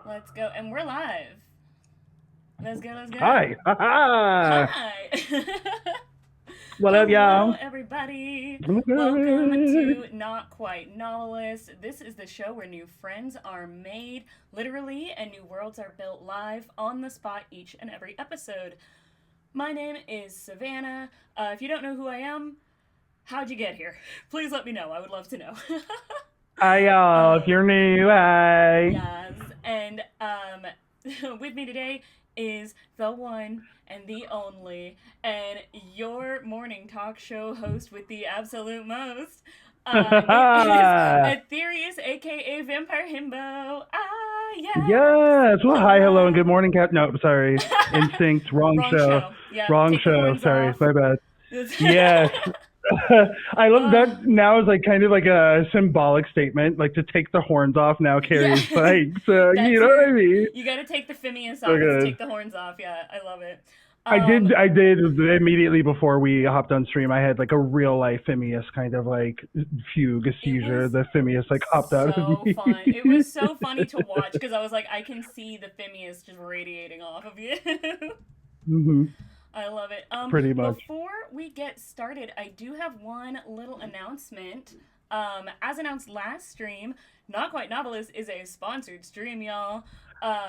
Let's go. And we're live. Let's go, let's go. Hi. Hi. What up, y'all? Hello, everybody. Welcome to Not Quite Novelist. This is the show where new friends are made, literally, and new worlds are built live on the spot each and every episode. My name is Savannah. If you don't know who I am, how'd you get here? Please let me know. I would love to know. Hi, y'all. If you're new, hi. Yes. And with me today is the one and the only, and your morning talk show host with the absolute most. It is Ethereous, aka VampireHimbo. Yes. Yes. Well, hi, hello, and good morning, Cap. No, sorry. Instinct. Wrong show. Yeah, Wrong show. Sorry. Off. My bad. Yes. I love that now is like kind of like a symbolic statement, like to take the horns off now carries spikes. You know what I mean? You gotta take the Phineas off to take the horns off. Yeah, I love it. I did immediately before we hopped on stream. I had like a real life Phineas kind of like fugue, a seizure. The Phineas like hopped out of me. Fun. It was so funny to watch because I was like, I can see the Phineas just radiating off of you. Mm-hmm. I love it. Pretty much. Before we get started, I do have one little announcement. As announced last stream, Not Quite Novelist is a sponsored stream, y'all.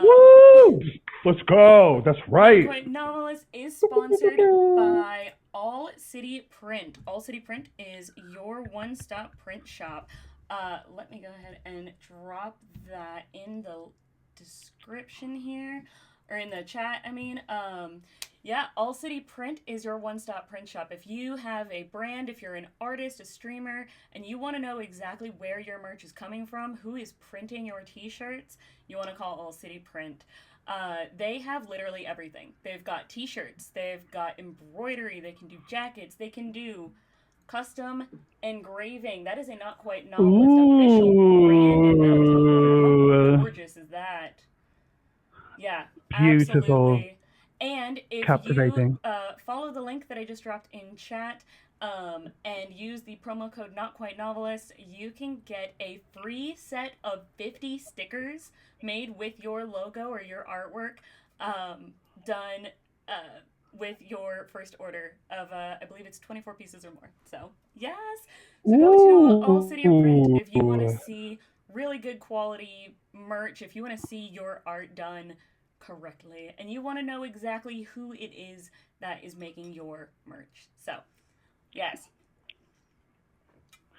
Woo! Let's go. That's right. Not Quite Novelist is sponsored by All City Print. All City Print is your one-stop print shop. Let me go ahead and drop that in the description here. Or in the chat, I mean. Yeah, All City Print is your one-stop print shop. If you have a brand, if you're an artist, a streamer, and you want to know exactly where your merch is coming from, who is printing your t-shirts, you want to call All City Print. They have literally everything. They've got t-shirts, they've got embroidery, they can do jackets, they can do custom engraving. That is a Not Quite Novelist official branded metal. How gorgeous is that? Yeah, beautiful. Absolutely. And if captivating. You follow the link that I just dropped in chat and use the promo code Not Quite Novelist, you can get a free set of 50 stickers made with your logo or your artwork done with your first order of, I believe it's 24 pieces or more. So, yes. So go to All City Print if you want to see really good quality merch, if you want to see your art done correctly, and you want to know exactly who it is that is making your merch. So, yes.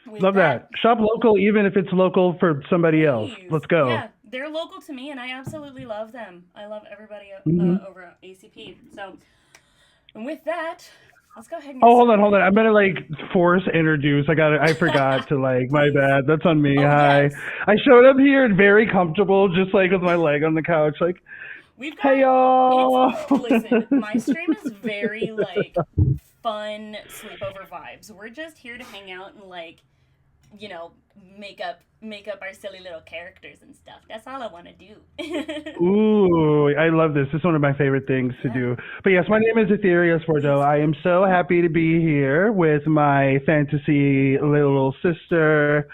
Love that. Shop local, even if it's local for somebody else. Let's go. Yeah, they're local to me, and I absolutely love them. I love everybody over at ACP. So, and with that, let's go ahead and hold on. I'm gonna like force introduce. I forgot to like, my bad. That's on me. Hi. Yes. I showed up here very comfortable, just like with my leg on the couch, like, hey y'all. Listen, my stream is very like fun sleepover vibes. We're just here to hang out and like, you know, make up our silly little characters and stuff. That's all I want to do. Ooh, I love this. This is one of my favorite things to do. But yes, my name is Ethereous Bordeaux. I am so happy to be here with my fantasy little sister.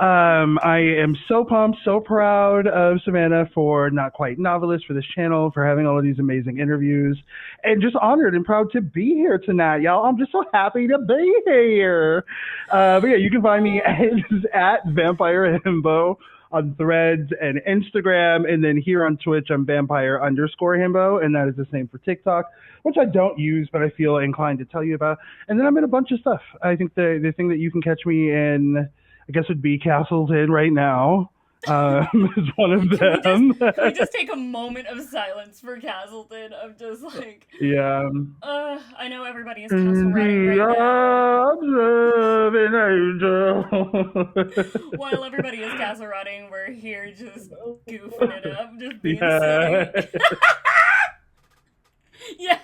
I am so pumped, so proud of Savannah for Not Quite Novelist, for this channel, for having all of these amazing interviews, and just honored and proud to be here tonight, y'all. I'm just so happy to be here. But yeah, you can find me at VampireHimbo on Threads and Instagram, and then here on Twitch I'm Vampire_Himbo, and that is the same for TikTok, which I don't use, but I feel inclined to tell you about. And then I'm in a bunch of stuff. I think the thing that you can catch me in, I guess, would be Castleton right now. Is one of them. can we just take a moment of silence for Castleton of just like Yeah. I know everybody is castle riding The right now. arms of an angel. While everybody is castle riding, we're here just goofing it up, just being silly. Yeah. Yeah.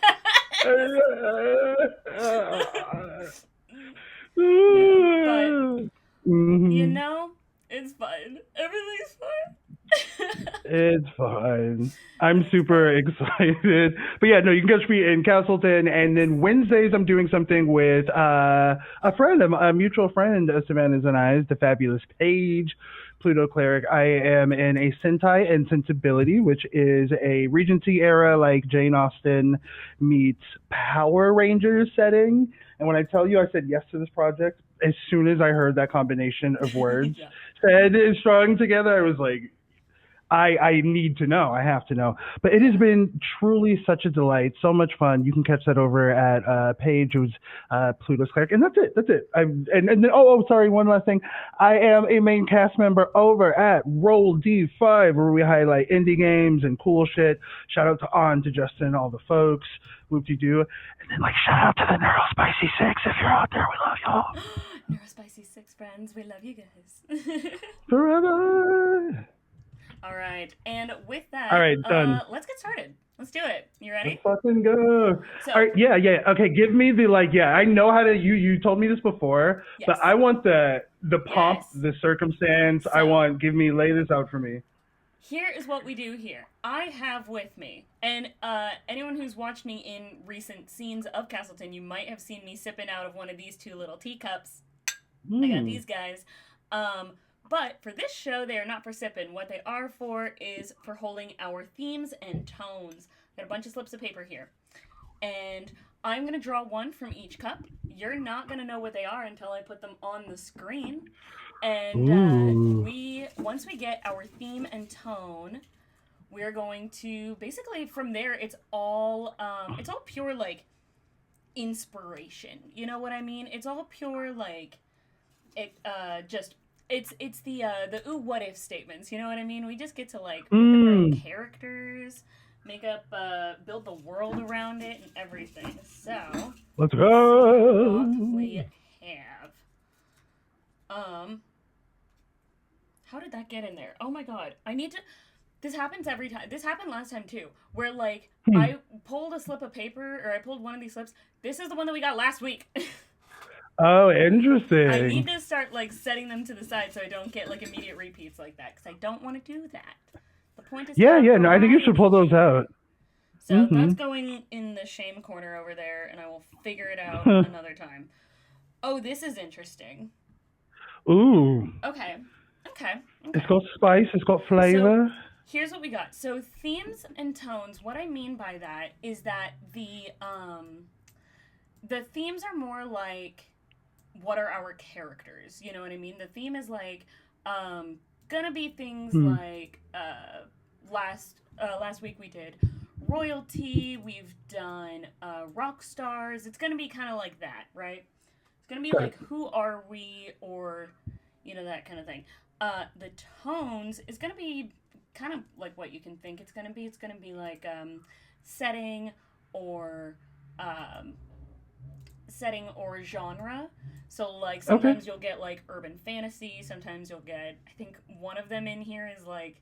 But you Mhm. know, it's fine. Everything's fine. It's fine. I'm It's super fine. excited. But yeah, no, you can catch me in Castleton. And then Wednesdays, I'm doing something with a friend, a mutual friend of Savannah's and I's, the fabulous Paige, Pluto Cleric. I am in a Sentai and Sensibility, which is a Regency era, like Jane Austen meets Power Rangers setting. And when I tell you I said yes to this project, as soon as I heard that combination of words Yeah. said strung together, I was like, I need to know. I have to know. But it has Yeah. been truly such a delight. So much fun. You can catch that over at Paige, who's Pluto's Cleric. And that's it. That's it. And then, sorry, one last thing. I am a main cast member over at Roll D5, where we highlight indie games and cool shit. Shout out to On, to Justin, all the folks. Whoop de doo. And then, like, shout out to the Neurospicy Six if you're out there. We love y'all. Neurospicy Six friends, we love you guys. Forever. All right, and with All that, right, done. let's get started. Let's do it. You Let's ready? fucking go. All So, right, yeah. Okay, give me the like. Yeah, I know how to. You told me this before, but yes, I want the pomp, yes. the circumstance. I So, want. Lay this out for me. here is what we do here. I have with me, and anyone who's watched me in recent scenes of Castleton, you might have seen me sipping out of one of these two little teacups. I got Hmm. these guys. Um, but for this show, they are not for sipping. What they are for is for holding our themes and tones. Got a bunch of slips of paper here. And I'm going to draw one from each cup. You're not going to know what they are until I put them on the screen. And Ooh. once we get our theme and tone, we're going to basically from there. It's all pure like inspiration. You know what I mean? It's all pure like it just it's the ooh what if statements. You know what I mean? We just get to like make up our own Hmm. characters, make up build the world around it and everything. So Let's let's see what go. we have. Um, how did that get in there? Oh my god. I need to this happens every time. This happened last time too, where like Hmm. I pulled a slip of paper or I pulled one of these slips. This is the one that we got last week. Oh, I need interesting. to start like setting them to the side so I don't get like immediate repeats like that because I don't want to do that. The point is to Yeah, have yeah. No, I think you should variety pull those here. out. So Mm-hmm. that's going in the shame corner over there, and I will figure it out another time. Oh, this is interesting. Ooh. Okay, okay, It's okay. got spice. It's got So flavor. here's what we got. So themes and tones. What I mean by that is that the themes are more like what are our characters? You know what I mean? The theme is like gonna be things Hmm. like last week we did royalty. We've done rock stars. It's gonna be kind of like that, right? It's gonna be Okay. like who are we or you know that kind of thing. The tones is gonna be kind of like what you can think it's gonna be. It's gonna be like setting or um, setting or genre. So like Okay. sometimes you'll get like urban fantasy, sometimes you'll get I think one of them in here is like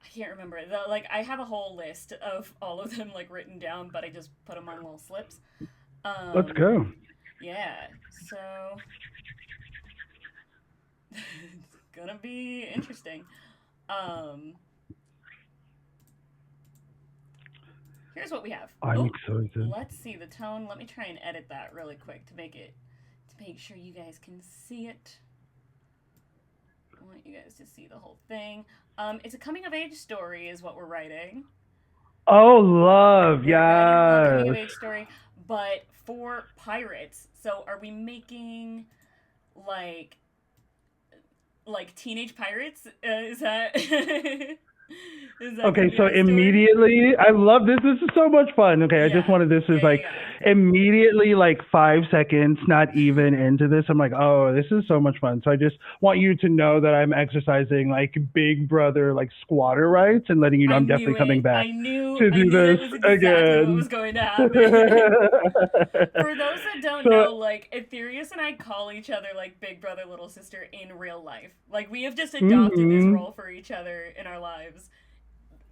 I can't remember. Like I have a whole list of all of them like written down, but I just put them on little slips. Let's Um go. yeah. So it's gonna be interesting. Um here's what we have. I'm Oh, excited. let's see the tone. Let me try and edit that really quick to make sure you guys can see it. I want you guys to see the whole thing. It's a coming of age story, is what we're writing. Oh, love. We're writing a little coming of Yes. age story, but for pirates. So, are we making like like teenage pirates? Is that is that gonna Okay, be so our story? immediately, I love this. This is so much fun. Okay, I just Yeah, wanted this is yeah, yeah, like yeah. immediately, like 5 seconds, not even into this. I'm like, oh, this is so much fun. So I just want you to know that I'm exercising like big brother, like squatter rights, and letting you know I I'm knew definitely coming it. back I knew. to I do knew that this was exactly what was again. going to happen. For those that don't So, know, like Ethereus and I call each other like big brother, little sister in real life. Like we have just adopted this hmm role for each other in our lives.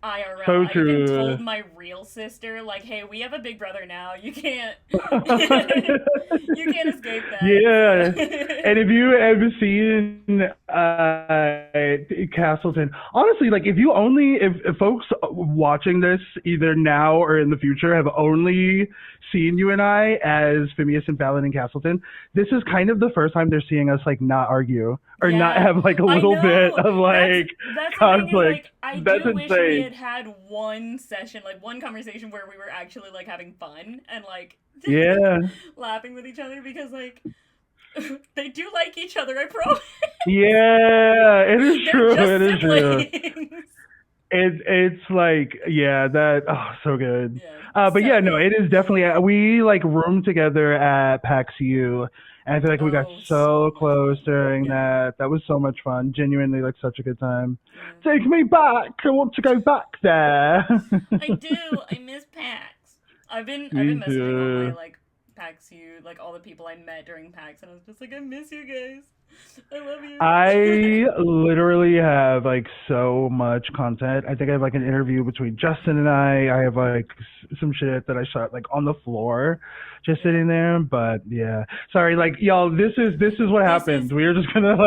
IRL. so I even true. told my real sister, like, hey, we have a big brother now. You can't you can't escape that. Yeah. So And if you have seen Castleton, honestly, like if folks watching this either now or in the future have only seen you and I as Phineas and Fallon and Castleton, this is kind of the first time they're seeing us like not argue or not yeah, have like a I little bit know. of like That's the thing is conflict. like I That's do wish we insane. had had one session, like one conversation where we were actually like having fun and like Yeah. laughing with each other because like they do like each other, I promise. Yeah, it is They're true. just It is true. siblings. It's like yeah that so good. Yeah, But so yeah, no, good. it is definitely we like roomed together at PAX U, and I feel like we got Oh, so so much close fun. during Yeah, that. That was so much fun. Genuinely, like such a good time. yeah. Take me back. I want to go back there. I do. I miss PAX. I've been Me messaging all my too. like PAX you like all the people I met during PAX, and I was just like, I miss you guys. I love you. I literally have like so much content. I think I have like an interview between Justin and I. I have like some shit that I shot like on the floor, just Yeah. sitting there. But yeah, sorry, like y'all. This is what This happens. is We are just gonna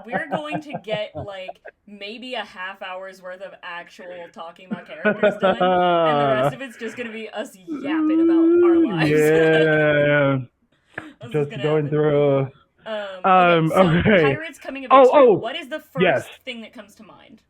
we're going to get like maybe a half hour's worth of actual talking about characters done, and the rest of it's just gonna be us yapping about our lives. yeah, This is just gonna going happen. through. Okay, so Okay. Pirates Coming of Age Oh, 3, oh, what is the yes. first thing that comes to mind?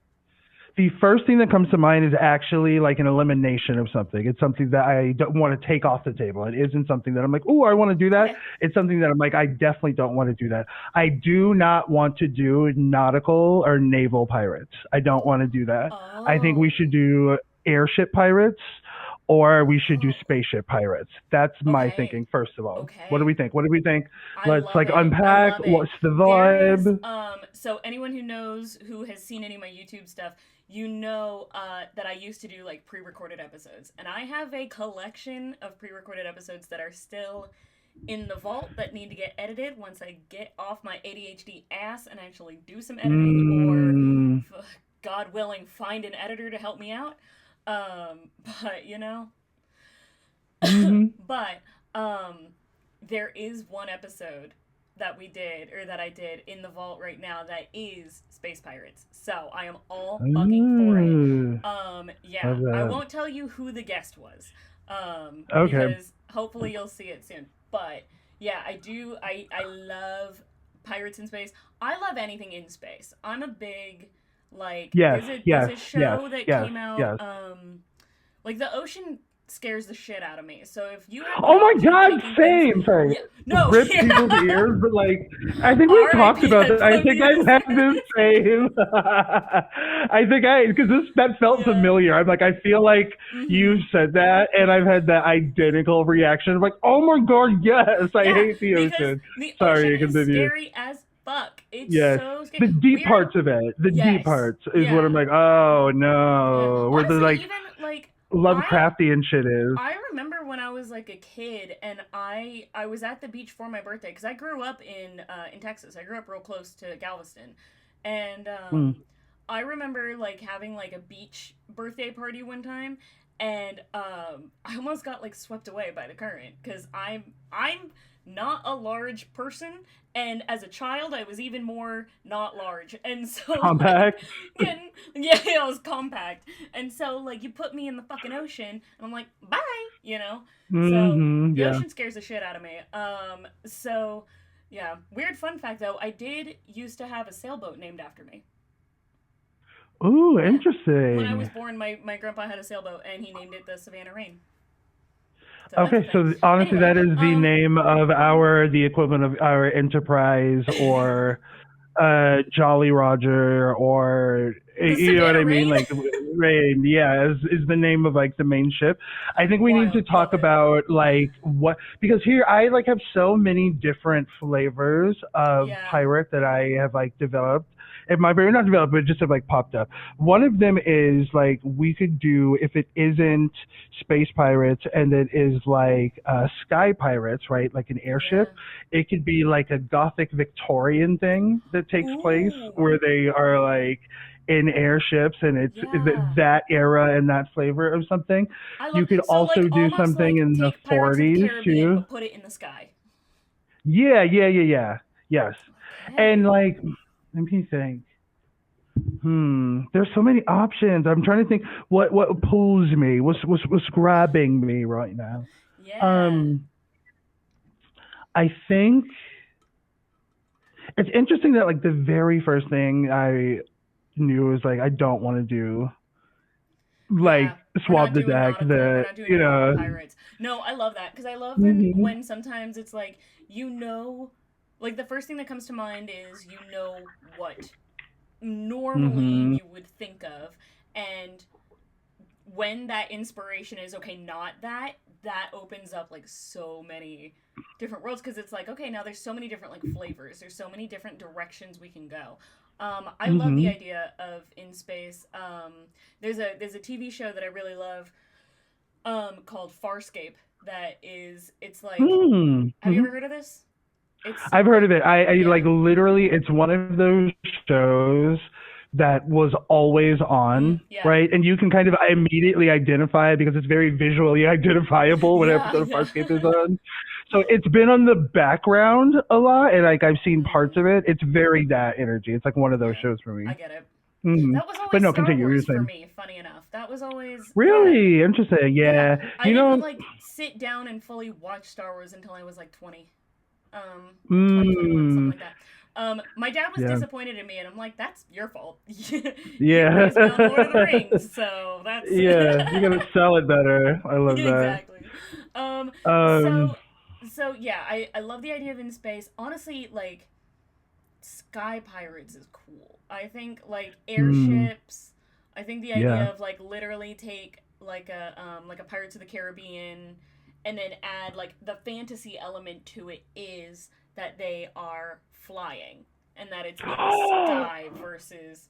The first thing that comes to mind is actually like an elimination of something. It's something that I don't want to take off the table. It isn't something that I'm like, oh, I want to do that. Okay. It's something that I'm like, I definitely don't want to do that. I do not want to do nautical or naval pirates. I don't want to do that. I think we Oh. should do airship pirates or we should do Oh. spaceship pirates. That's my Okay. thinking, first of all. What do Okay. we think? What do we think? I Let's love like it. I unpack. love it. What's the There is vibe? so anyone who knows who has seen any of my YouTube stuff, you know that I used to do like pre-recorded episodes. And I have a collection of pre-recorded episodes that are still in the vault that need to get edited once I get off my ADHD ass and actually do some editing or Mm, God willing find an editor to help me out. But mm-hmm. but um, there is one episode that we did or that I did in the vault right now that is Space Pirates. So I am all fucking for it. Ooh, Yeah, love I that. won't tell you who the guest was, Okay. because hopefully you'll see it soon. But yeah, I do. I love pirates in space. I love anything in space. I'm a big like. Yes, There's yes, a yes, show that yes, came out. yes. Like the ocean scares the shit out of me. So if you have the Oh my option of God, taking things, same. Sorry, yeah, no, rip people's yeah. ears, but like, I think we've talked R.I.P. about that. I headphone think I've use. had this same. I think because that felt Yeah. familiar. I'm like, I feel like you've Mhm. said that, and I've had that identical reaction. I'm like, oh my God, yes, I Yeah, hate the because ocean. the ocean Sorry, is continue. scary as fuck. It's Yes, so scary. the deep Weird. parts of it, the deep Yes. parts is what I'm Yeah. like. Oh Yeah. no, where the Honestly, like even like I Lovecraftian shit is. I remember when I was like a kid and I was at the beach for my birthday because I grew up in Texas. I grew up real close to Galveston, and Hmm. I remember like having like a beach birthday party one time, and I almost got like swept away by the current because I'm not a large person, and as a child I was even more not large, and so like Compact. getting yeah, it was compact, and so like you put me in the fucking ocean, and I'm like bye, you know. So Mm-hmm. the Yeah. ocean scares the shit out of me. So yeah, weird fun fact though, I did used to have a sailboat named after me. Ooh, Yeah. When I was interesting. born, my grandpa had a sailboat and he named it the Savannah Rain. So that's a Okay, thing. so honestly, Anyway, that is the name of the equivalent of our enterprise or Jolly Roger or The you know what Savannah I mean? Rain? Like Rain, yeah, is the name of like the main ship. I think we need to Wild. talk Love it. about like what because here I like have so many different flavors of Yeah. pirate that I have like developed. In my brain, not developed, but just have like popped up. One of them is like we could do if it isn't space pirates and it is like sky pirates, right? Like an Yeah. airship. It could be like a gothic Victorian thing that takes place Ooh. where they are like in airships and it's Yeah. that era and that flavor of something. I You love could so also like do almost something like in the take Pirates of the 40s Caribbean too. but put it in the sky. Yeah. Yes. And Okay. like, let me think. There's so many options. I'm trying to think what pulls me, what's grabbing me right now. Yeah. Um, I think it's interesting that like the very first thing I knew was like I don't want to do Yeah. like We're swab not the doing deck. nautical. We're The not doing you naval know. pirates. No, I love that because I love Mhm. when sometimes it's like you know, like the first thing that comes to mind is you know what normally Mhm. you would think of, and when that inspiration is okay, not that, that opens up like so many different worlds because it's like okay, now there's so many different like flavors, there's so many different directions we can go. I love the Mhm. idea of in space. There's a TV show that I really love called Farscape that is it's like Mhm. have you Mhm. ever heard of this? It's so I've heard good. of it. I like Yeah. literally it's one of those shows that was always on, Yeah. right? And you can kind of immediately identify it because it's very visually identifiable when an Yeah. episode of Yeah. Farscape is on. So it's been on the background a lot and like I've seen parts Mhm. of it. It's very that energy. It's like one of those Yeah. shows for I me. get it. Hmm. That was But always no, Star continue. You're Wars for saying. me, funny enough. That was always, yeah, Really interesting. yeah. Yeah. I You didn't know, like sit down and fully watch Star Wars until I was like 20. Like 2021, something mm, like that. My dad was yeah. disappointed in me, and I'm like, that's your fault. You Yeah. raised me on Lord of the Rings, so that's. Yeah, you gotta sell it better. I love that. Exactly. Um, Um, so, yeah, I love the idea of in space. Honestly, like, sky pirates is cool. I think like hmm, airships. I think the yeah. idea of like literally take like a Pirates of the Caribbean and then add like the fantasy element to it is that they are flying and that it's in the sky versus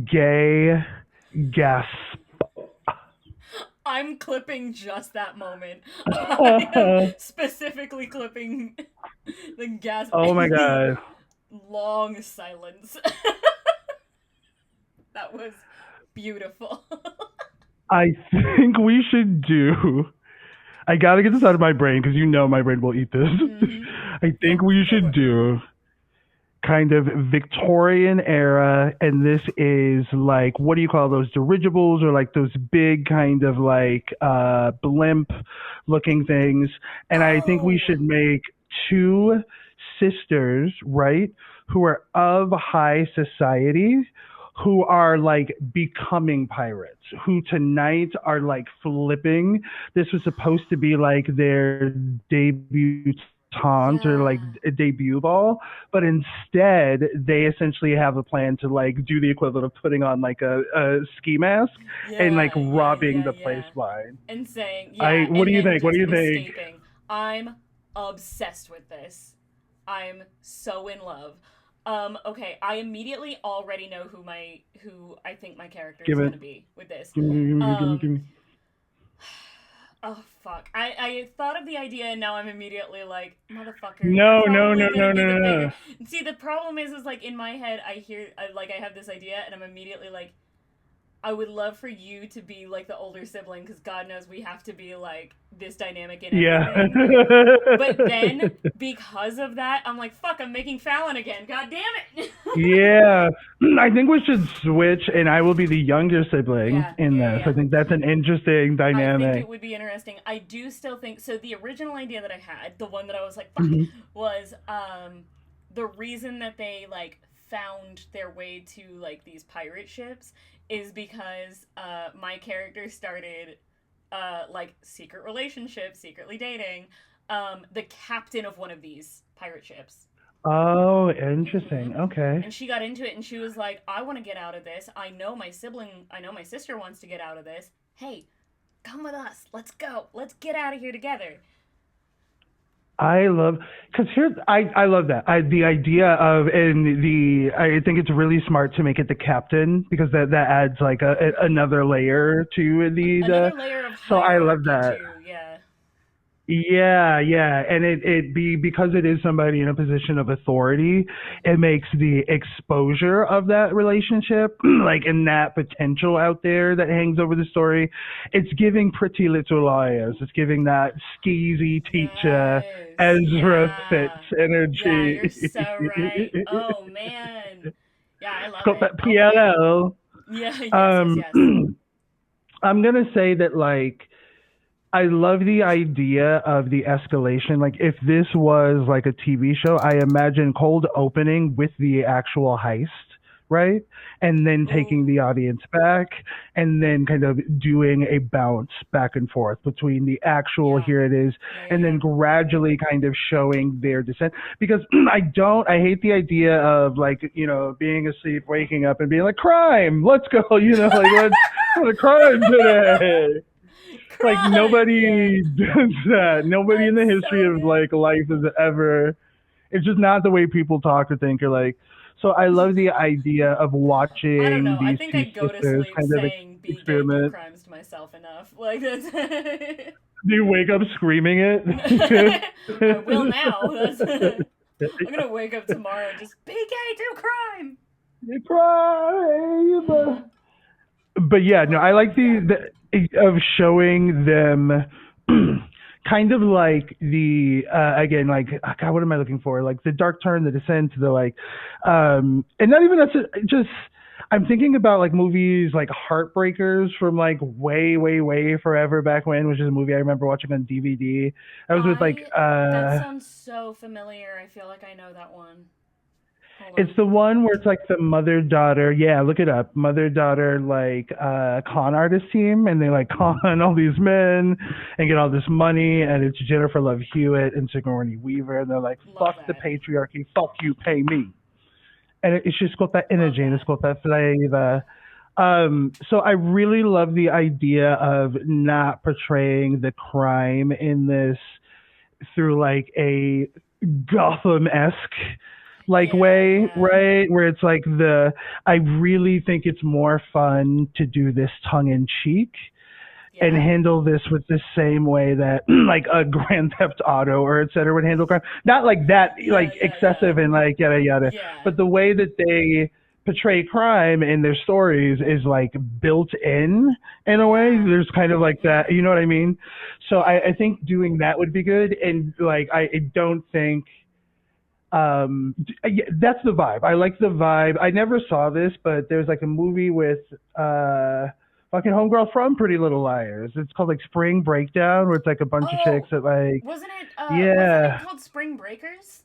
Gay gasp. I'm clipping just that moment. I am specifically clipping the gasp Oh my and the god. long silence. That was beautiful. I think we should do. I gotta get this out of my brain because you know my brain will eat this. Mm-hmm. I Yeah, think we go for should it. do kind of Victorian era, and this is like what do you call those dirigibles or like those big kind of like blimp looking things? And I think we Oh, should make two sisters, right, who are of high society. Who are like becoming pirates, who tonight are like flipping. This was supposed to be like their debutante or like yeah. a debut ball, but instead they essentially have a plan to like do the equivalent of putting on like a ski mask and like robbing the place Yeah. blind. And saying, I yeah, what do and you then think? What do just you think? escaping. I'm obsessed with this. I'm so in love. Okay, I immediately already know who I think my character is Give it. gonna be with this. Give Um, me. oh fuck. I thought of the idea and now I'm immediately like, motherfucker, you're No, no, probably no, gonna no, be no, the bigger. no. See, the problem is like in my head, I have this idea and I'm immediately like, I would love for you to be like the older sibling because God knows we have to be like this dynamic in Yeah. everything. But then because of that, I'm like, fuck, I'm making Fallon again. God damn it. Yeah, I think we should switch, and I will be the younger sibling in this. I Yeah. think that's an interesting I think dynamic. it would be interesting. I do still think so. The original idea that I had, the one that I was like, fuck, Hmm. was the reason that they like found their way to like these pirate ships is because my character started like secret relationships, secretly dating the captain of one of these pirate ships. Oh, Hmm. interesting. Okay. And she got into it and she was like, I want to get out of this. I know my sister wants to get out of this. Hey, come with us. Let's go. Let's get out of here together. I love because here I love that the idea of and the I think it's really smart to make it the captain because that adds like Hmm. another layer to the Another layer of so I love hierarchy, that. too. Yeah. Yeah, yeah, and it be because it is somebody in a position of authority, it Hmm. makes the exposure of that relationship, like in that potential out there that hangs over the story, it's giving Pretty Little Liars. It's giving that skeezy teacher Yes. Ezra Fitz Yeah. Yeah, energy. you're so right. Oh, man. Yeah, I It's love got it. that I'm with it. PLL. Yeah, yes, yes, Um, yes. I'm gonna say that like I love the idea of the escalation. Like, if this was like a TV show, I imagine cold opening with the actual heist, right? And then taking the Ooh. audience back, and then kind of doing a bounce back and forth between the actual, Yeah. here it is, Yeah, yeah, and then yeah. gradually kind of showing their descent. Because I hate the idea of like, being asleep, waking up, and being like, crime, let's go, like, let's a crime today. Like Crime! Yeah. nobody does that. Nobody in That's the history so of good. like life has ever. It's just not the way people talk or think or like. So I love the idea of I don't watching know. I these think two I go to sisters sleep kind of saying be gay, do experiment. crimes to myself enough. Like, that's. Do you wake up screaming it? I will now. That's. I'm gonna wake up tomorrow and just be gay, do crime! You cry. Hmm. But yeah, no, I like Yeah. the of showing them kind of like the again like God, what am I looking for? Like the dark turn, the descent, the like, and not even just. I'm thinking about like movies like Heartbreakers from like way, way, way forever back when, which is a movie I remember watching on DVD. I was with like That sounds so familiar. I feel like I know that one. Hold it's on. the one where it's like the mother daughter. Yeah, look it up. Mother daughter like con artist team, and they like con all these men and get all this money, and it's Jennifer Love Hewitt and Sigourney Weaver, and they're like, Love "Fuck the that. patriarchy, fuck you, pay me." And it's just got that Love energy and it's that. got that flavor. So I really love the idea of not portraying the crime in this through like a Gotham esque like Yeah, way, yeah. right? Where it's like I really think it's more fun to do this tongue in cheek and Yeah. handle this with the same way that like a Grand Theft Auto or et cetera would handle crime. Not like that, Yeah, like yeah, yeah. excessive and like yada yada, Yeah. but the way that they portray crime in their stories is like built in a way. Yeah. There's kind of like that, you know what I mean? So Yeah. I think doing that would be good, and like I don't think yeah, that's the vibe. I like the vibe. I never saw this, but there's like a movie with uh fucking homegirl from Pretty Little Liars. It's called like Spring Breakdown, where it's like a bunch of chicks Oh, that like, wasn't it yeah, called Spring Breakers?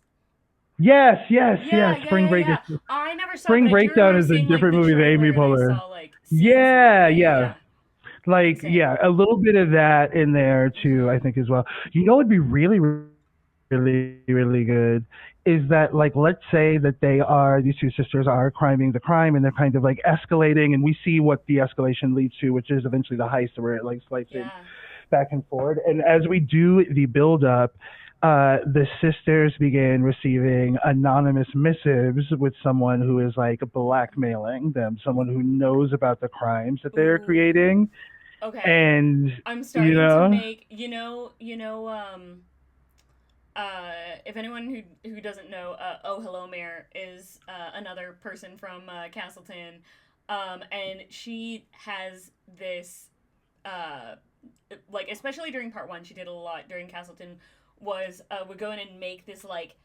yes, yes, Yeah, yes. yeah, Spring yeah, Breakers. yeah. I never saw it, Spring but I do Breakdown remember is a seeing like different the movie than trailer Amy and I Poehler. saw like scenes of it. Yeah, Yeah, yeah, yeah. yeah. Like, Insane. yeah, a little bit of that in there too, I Mhm. think as well. You know, it'd be really, really, really good is that like let's say that these two sisters are criming the crime and they're kind of like escalating and we see what the escalation leads to, which is eventually the heist where it like slicing Yeah. back and forward. And as we do the build up, the sisters begin receiving anonymous missives with someone who is like blackmailing them, someone who knows about the crimes that they're Ooh. creating. Okay. And, I'm you starting to know, make, if anyone who doesn't know, Oh Hello Mayor is another person from Castleton, and she has this, uh, like especially during part one, she did a lot during Castleton. Was would go in and make this like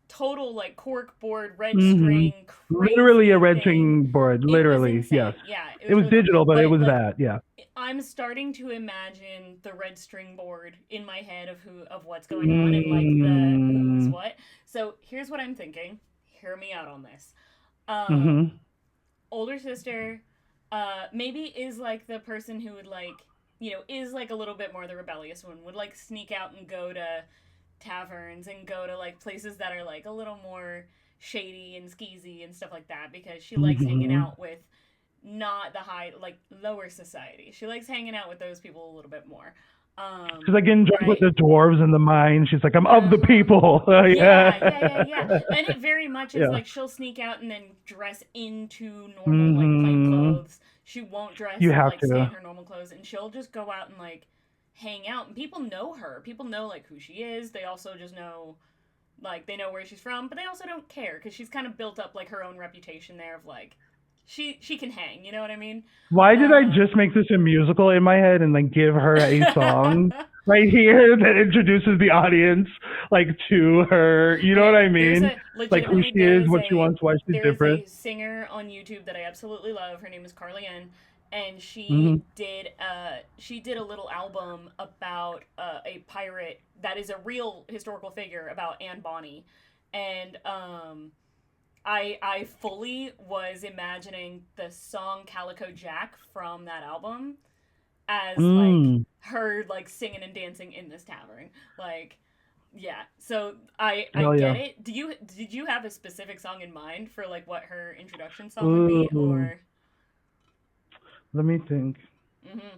total like cork board red hmm string literally a crazy red thing. string board, It was literally, yes. insane. Yeah, it It was was really cool. digital, but it But was like that, yeah. I'm starting to imagine the red string board in my head of what's going on and like the who's Mm-hmm. what. So here's what I'm thinking. Hear me out on this. Mm-hmm. Older sister, maybe is like the person who would like is like a little bit more the rebellious one, would like sneak out and go to taverns and go to like places that are like a little more shady and skeezy and stuff like that because she likes hanging Mm-hmm. out with not the high, like lower society. She likes hanging out with those people a little bit more. She's like getting drunk with Right? the dwarves and the mine. She's like, I'm of Uh the huh. people. Yeah, Yeah. yeah, yeah, yeah. And it very much is Yeah. like she'll sneak out and then dress into normal, like plain Hmm. clothes. She won't You dress, have like stay in to. her normal clothes, and she'll just go out and like hang out. And people know her. People know like who she is. They also just know, like, they know where she's from, but they also don't care because she's kind of built up like her own reputation there of like, she can hang. You know what I mean? Why did I Um. just make this a musical in my head and like give her a song right here that introduces the audience like to her? You know what Okay, I mean? Like who she is, what she wants, why she's there is different. a singer on YouTube that I absolutely love. Her name is Carly N, and Hmm. she did a little album about a pirate that is a real historical figure about Anne Bonny, and I fully was imagining the song Calico Jack from that album as like Mm. her like singing and dancing in this tavern. Like, yeah. So I Hell get yeah. it. Did you have a specific song in mind for like what her introduction song would be, Ooh. or? Let me think. Mm-hmm.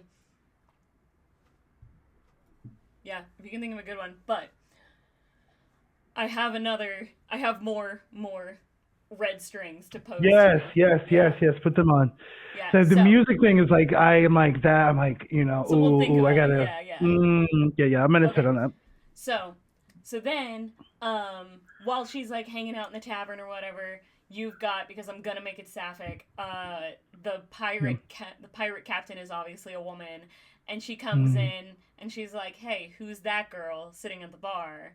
Yeah, if you can think of a good one. But I have more red strings to pose to Yes, you. yes, yes, Yeah. yes. Put them on. Yeah. The So music thing is like I am like that. I'm like so we'll think I about it. gotta. Yeah, yeah. Mm, yeah, yeah. I'm gonna sit Okay. on that. So, so then, while she's like hanging out in the tavern or whatever, you've got, because I'm gonna make it sapphic. Yeah. The pirate captain is obviously a woman, and she comes Mm, in and she's like, "Hey, who's that girl sitting at the bar?"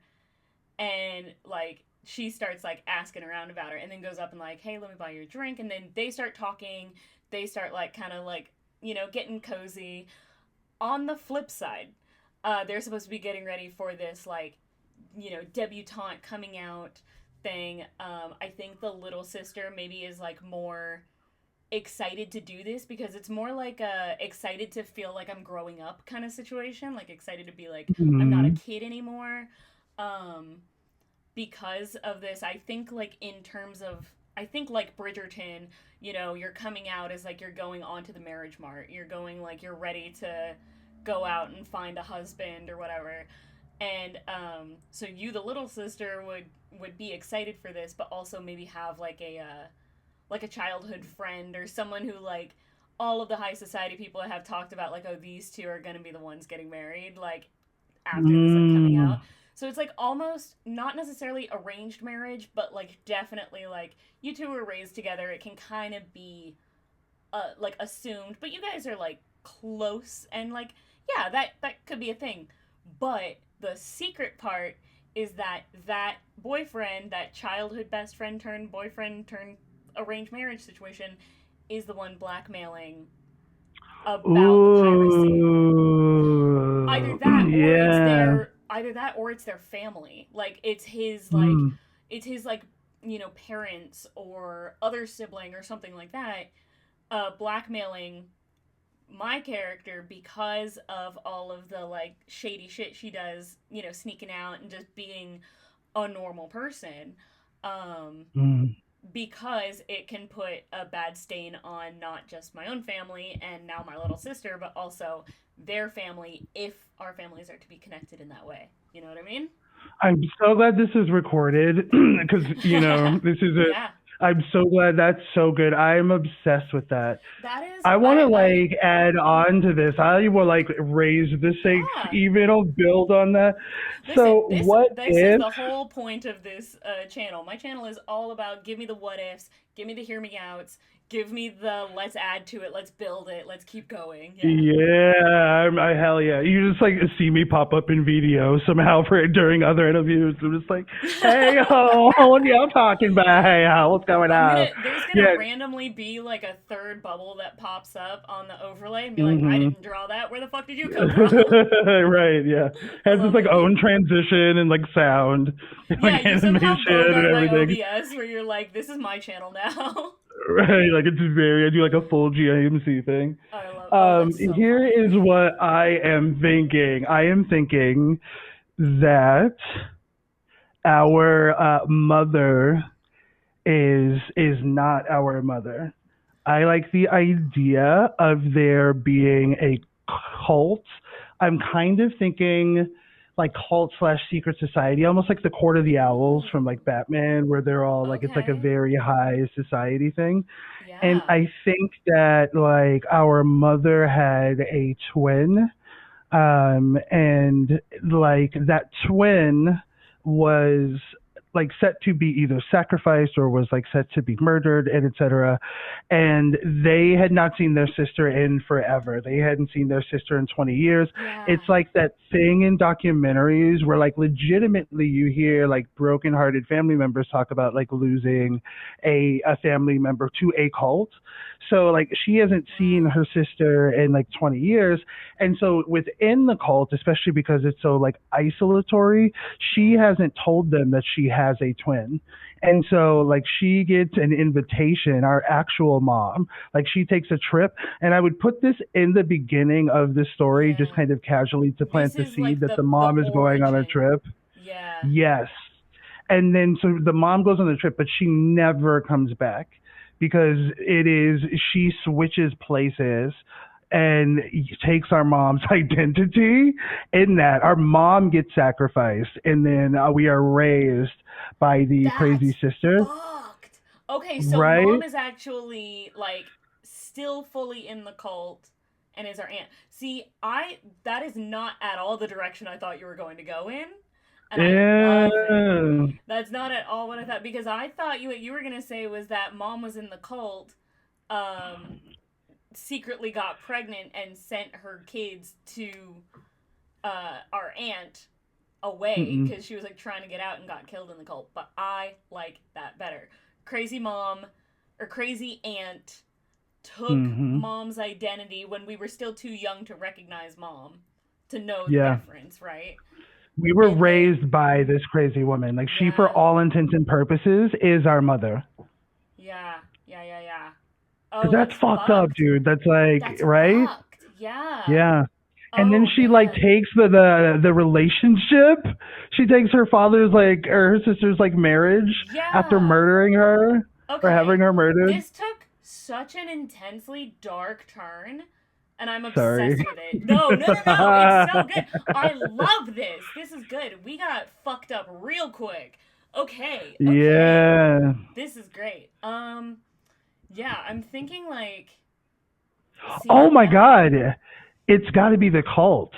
And like she starts like asking around about her, and then goes up and like, "Hey, let me buy you a drink." And then they start talking. They start like kind of like getting cozy. On the flip side, they're supposed to be getting ready for this like debutante coming out thing. I think the little sister maybe is like more excited to do this because it's more like a excited to feel like I'm growing up kind of situation, like excited to be like I'm not a mm, kid anymore. Um, because of this, I think like in terms of I think like Bridgerton, you're coming out as like you're going onto the marriage mart. You're going like you're ready to go out and find a husband or whatever. And so you, the little sister, would be excited for this, but also maybe have like a childhood friend or someone who like all of the high society people have talked about like, oh, these two are gonna be the ones getting married like after this like coming mm, out. So it's like almost not necessarily arranged marriage, but like definitely like you two were raised together. It can kind of be like assumed, but you guys are like close and like yeah, that could be a thing. But the secret part is that that boyfriend, that childhood best friend turned boyfriend turned arranged marriage situation is the one blackmailing about the piracy. Either ooh, that or yeah. it's their family. Like Mm, it's his like parents or other sibling or something like that blackmailing my character because of all of the like shady shit she does, sneaking out and just being a normal person. Um mm. because it can put a bad stain on not just my own family and now my little sister, but also their family if our families are to be connected in that way. You know what I mean? I'm so glad this is recorded because this is a. Yeah. I'm so glad that's so good. I'm obsessed with that. That is I want to I like add on to this. I will like raise the stakes yeah. even. I'll build on that. Listen, So what this is if? the whole point of this channel. My channel is all about give me the what ifs, give me the hear me outs, give me the let's add to it, let's build it, let's keep going. Yeah. Yeah, I hell yeah. You just like see me pop up in video somehow for during other interviews. I'm just like, hey yo, what y'all talking about? Hey, what's going on? There's gonna Yeah. randomly be like a third bubble that pops up on the overlay and be like, I Mhm. didn't draw that. Where the fuck did you come from? Right. Yeah. I Has its love like it. own transition and like sound, like Yeah, you animation somehow and bogart my everything. OBS where you're like, this is my channel now. Right, like it's very. I do like a full GIMC thing. I love. Oh, that's so Here funny. is what I am thinking. I am thinking that our mother is not our mother. I like the idea of there being a cult. I'm kind of thinking like cult slash secret society, almost like the Court of the Owls from Ooh. like Batman, where they're all like it's like a Okay. very high society thing. And Yeah. I think that like our mother had a twin, and like that twin was like set to be either sacrificed or was like set to be murdered and etc. And they had not seen their sister in forever. They hadn't seen their sister in 20 years. Yeah. It's like that thing in documentaries where like legitimately you hear like broken-hearted family members talk about like losing a family member to a cult. So like she hasn't seen Wow. her sister in like 20 years, and so within the cult, especially because it's so like isolatory, she Yeah. hasn't told them that she has a twin. And so like she gets an invitation, our actual mom, like she takes a trip, and I would put this in the beginning of the story just Yeah. kind of casually to This plant the is seed like that the the mom is going on a origin. trip. Yeah. Yes. And then so the mom goes on the trip, but she never comes back because it is she switches places and takes our mom's identity in that our mom gets sacrificed and then we are raised by the crazy That's sister, fucked. Okay, so right? mom is actually like still fully in the cult and is our aunt. See, I that is not at all the direction I thought you were going to go in, and I love it. Yeah. That's not at all what I thought because I thought you what you were going to say was that mom was in the cult um secretly got pregnant and sent her kids to our aunt away Mm-mm. because she was like trying to get out and got killed in the cult. But I like that better. Crazy mom or crazy aunt took Mm-hmm. mom's identity when we were still too young to recognize mom, to know the Yeah. difference, right? We were And then, raised by this crazy woman. Like she, for yeah, all intents and purposes, is our mother. yeah, yeah, yeah, yeah. Cause Oh, that's that's fucked up, fucked. dude. That's like, That's right? fucked. Yeah. Yeah. And then Oh, she like man. takes the relationship. She takes her father's like or her sister's like marriage after Yeah. murdering her or having Okay. her murdered. This took such an intensely dark turn, and I'm obsessed Sorry. with it. No, no, no, no. It's so good. I love this. This is good. We got fucked up real quick. Okay, okay. Yeah. This is great. Yeah, I'm thinking like Oh see, my yeah. god. It's got to be the cult.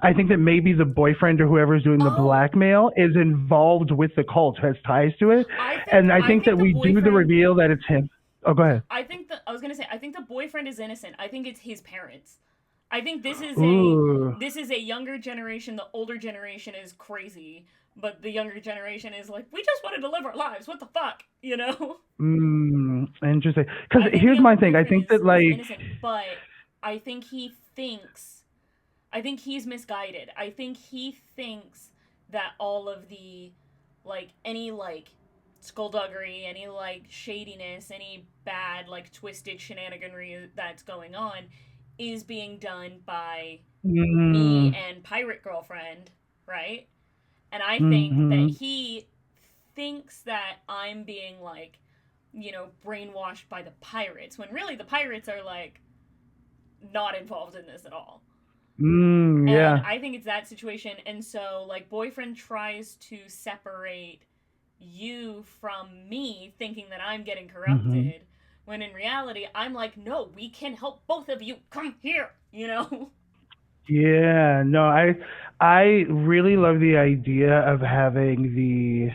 I think that maybe the boyfriend or whoever's doing the Oh, blackmail is involved with the cult, has ties to it, and I I think that think the we do the boyfriend reveal that it's him. Oh, go ahead. I think the I was gonna say I think the boyfriend is innocent. I think it's his parents. I think Ooh. this is a younger generation. The older generation is crazy, but the younger generation is like, we just want to live our lives. What the fuck, you know? Interesting. Because I think the here's younger my thing. I boyfriend think that is like, innocent, but I think he thinks I think he's misguided. I think he thinks that all of the like any like skullduggery, any like shadiness, any bad like twisted shenaniganry that's going on is being done by me mm, and pirate girlfriend, right? And I think that mm-hmm. he thinks that I'm being like, brainwashed by the pirates when really the pirates are like not involved in this at all. And Yeah. I think it's that situation. And so, like, boyfriend tries to separate you from me, thinking that I'm getting Mm-hmm. corrupted, when in reality, I'm like, no, we can help both of you. Come here, you know? Yeah. No, I really love the idea of having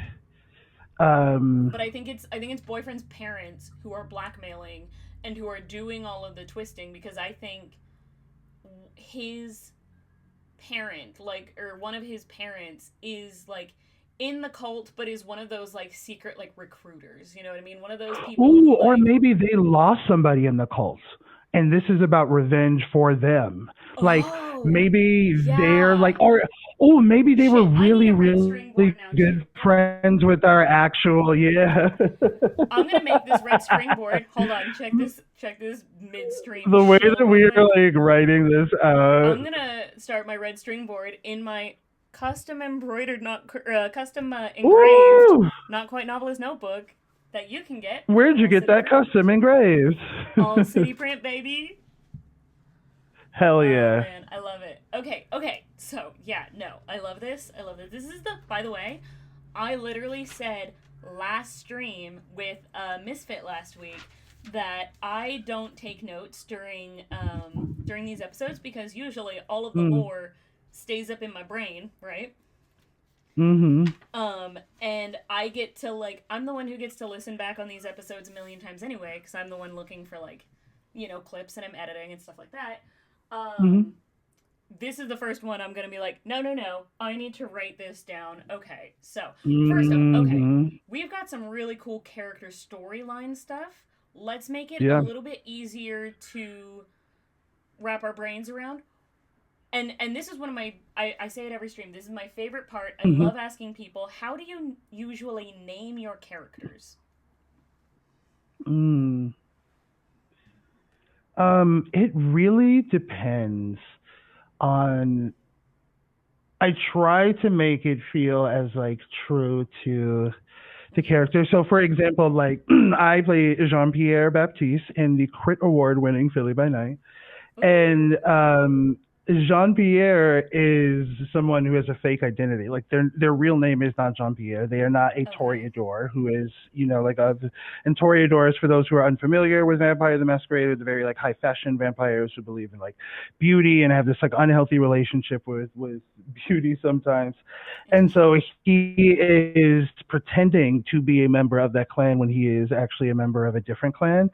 um But I think it's boyfriend's parents who are blackmailing and who are doing all of the twisting because I think his parent, like, or one of his parents is like in the cult, but is one of those like secret like recruiters. You know what I mean? One of those people ooh, who or like maybe they lost somebody in the cult. and this is about revenge for them. Like Oh, maybe they're like, yeah. or oh, maybe they were Shit, I need really, a red really string board now good too. Fuck. friends with our actual, yeah. I'm gonna make this red string board. Hold on, check this midstream The way chill that real we are quick. like writing this out. I'm gonna start my red string board in my custom embroidered, not custom engraved, Ooh, not quite novelist notebook that you can get from where'd you All get City that Print. custom engraved? All City Print, baby. Hell Oh yeah. man, I love it. Okay, okay. So, yeah, no, I love this. I love this. This is the, by the way, I literally said last stream with Misfit last week that I don't take notes during these episodes because usually all of the Mm. lore stays up in my brain, right? Mhm. And I get to like I'm the one who gets to listen back on these episodes a million times anyway because I'm the one looking for like, clips and I'm editing and stuff like that. Mhm. Um, this is the first one I'm gonna be like, no, no, no, I need to write this down. Okay, so first off, okay, Mhm. we've got some really cool character storyline stuff. Let's make it a Yeah. little bit easier to wrap our brains around. And this is one of my I say it every stream. This is my favorite part. I Mhm. love asking people, how do you usually name your characters? Mm. It really depends on. I try to make it feel as like true to the Mm-hmm. character. So, for example, like I play Jean Pierre Baptiste in the Crit Award winning Philly by Night. And Ooh. Jean Pierre is someone who has a fake identity. Like their real name is not Jean Pierre. They are not a Okay. Toreador who is like a and Toreadors, for those who are unfamiliar with Vampire the Masquerade, are the very like high fashion vampires who believe in like beauty and have this like unhealthy relationship with beauty sometimes. And so Interesting. he is pretending to be a member of that clan when he is actually a member of a different clan.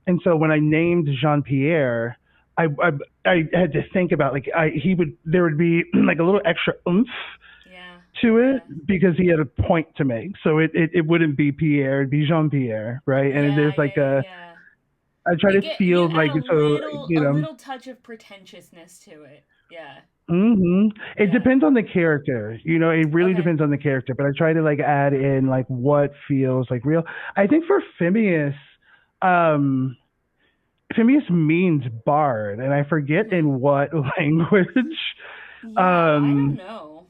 And so when I named Jean Pierre, I, I I had to think about like he would there would be like a little extra oomph Yeah. to it Yeah. because he had a point to make. So it wouldn't be Pierre, it'd be Jean Pierre, right? And Yeah, there's yeah, like yeah, a yeah. I try to You feel add like so a you know. little touch of pretentiousness to it. Yeah. It Yeah. depends on the character. It really Okay. depends on the character. But I try to like add in like what feels like real. I think for Phineas, um, Phineas means bard, and I forget Mhm. in what language. Yeah, I don't Um, know.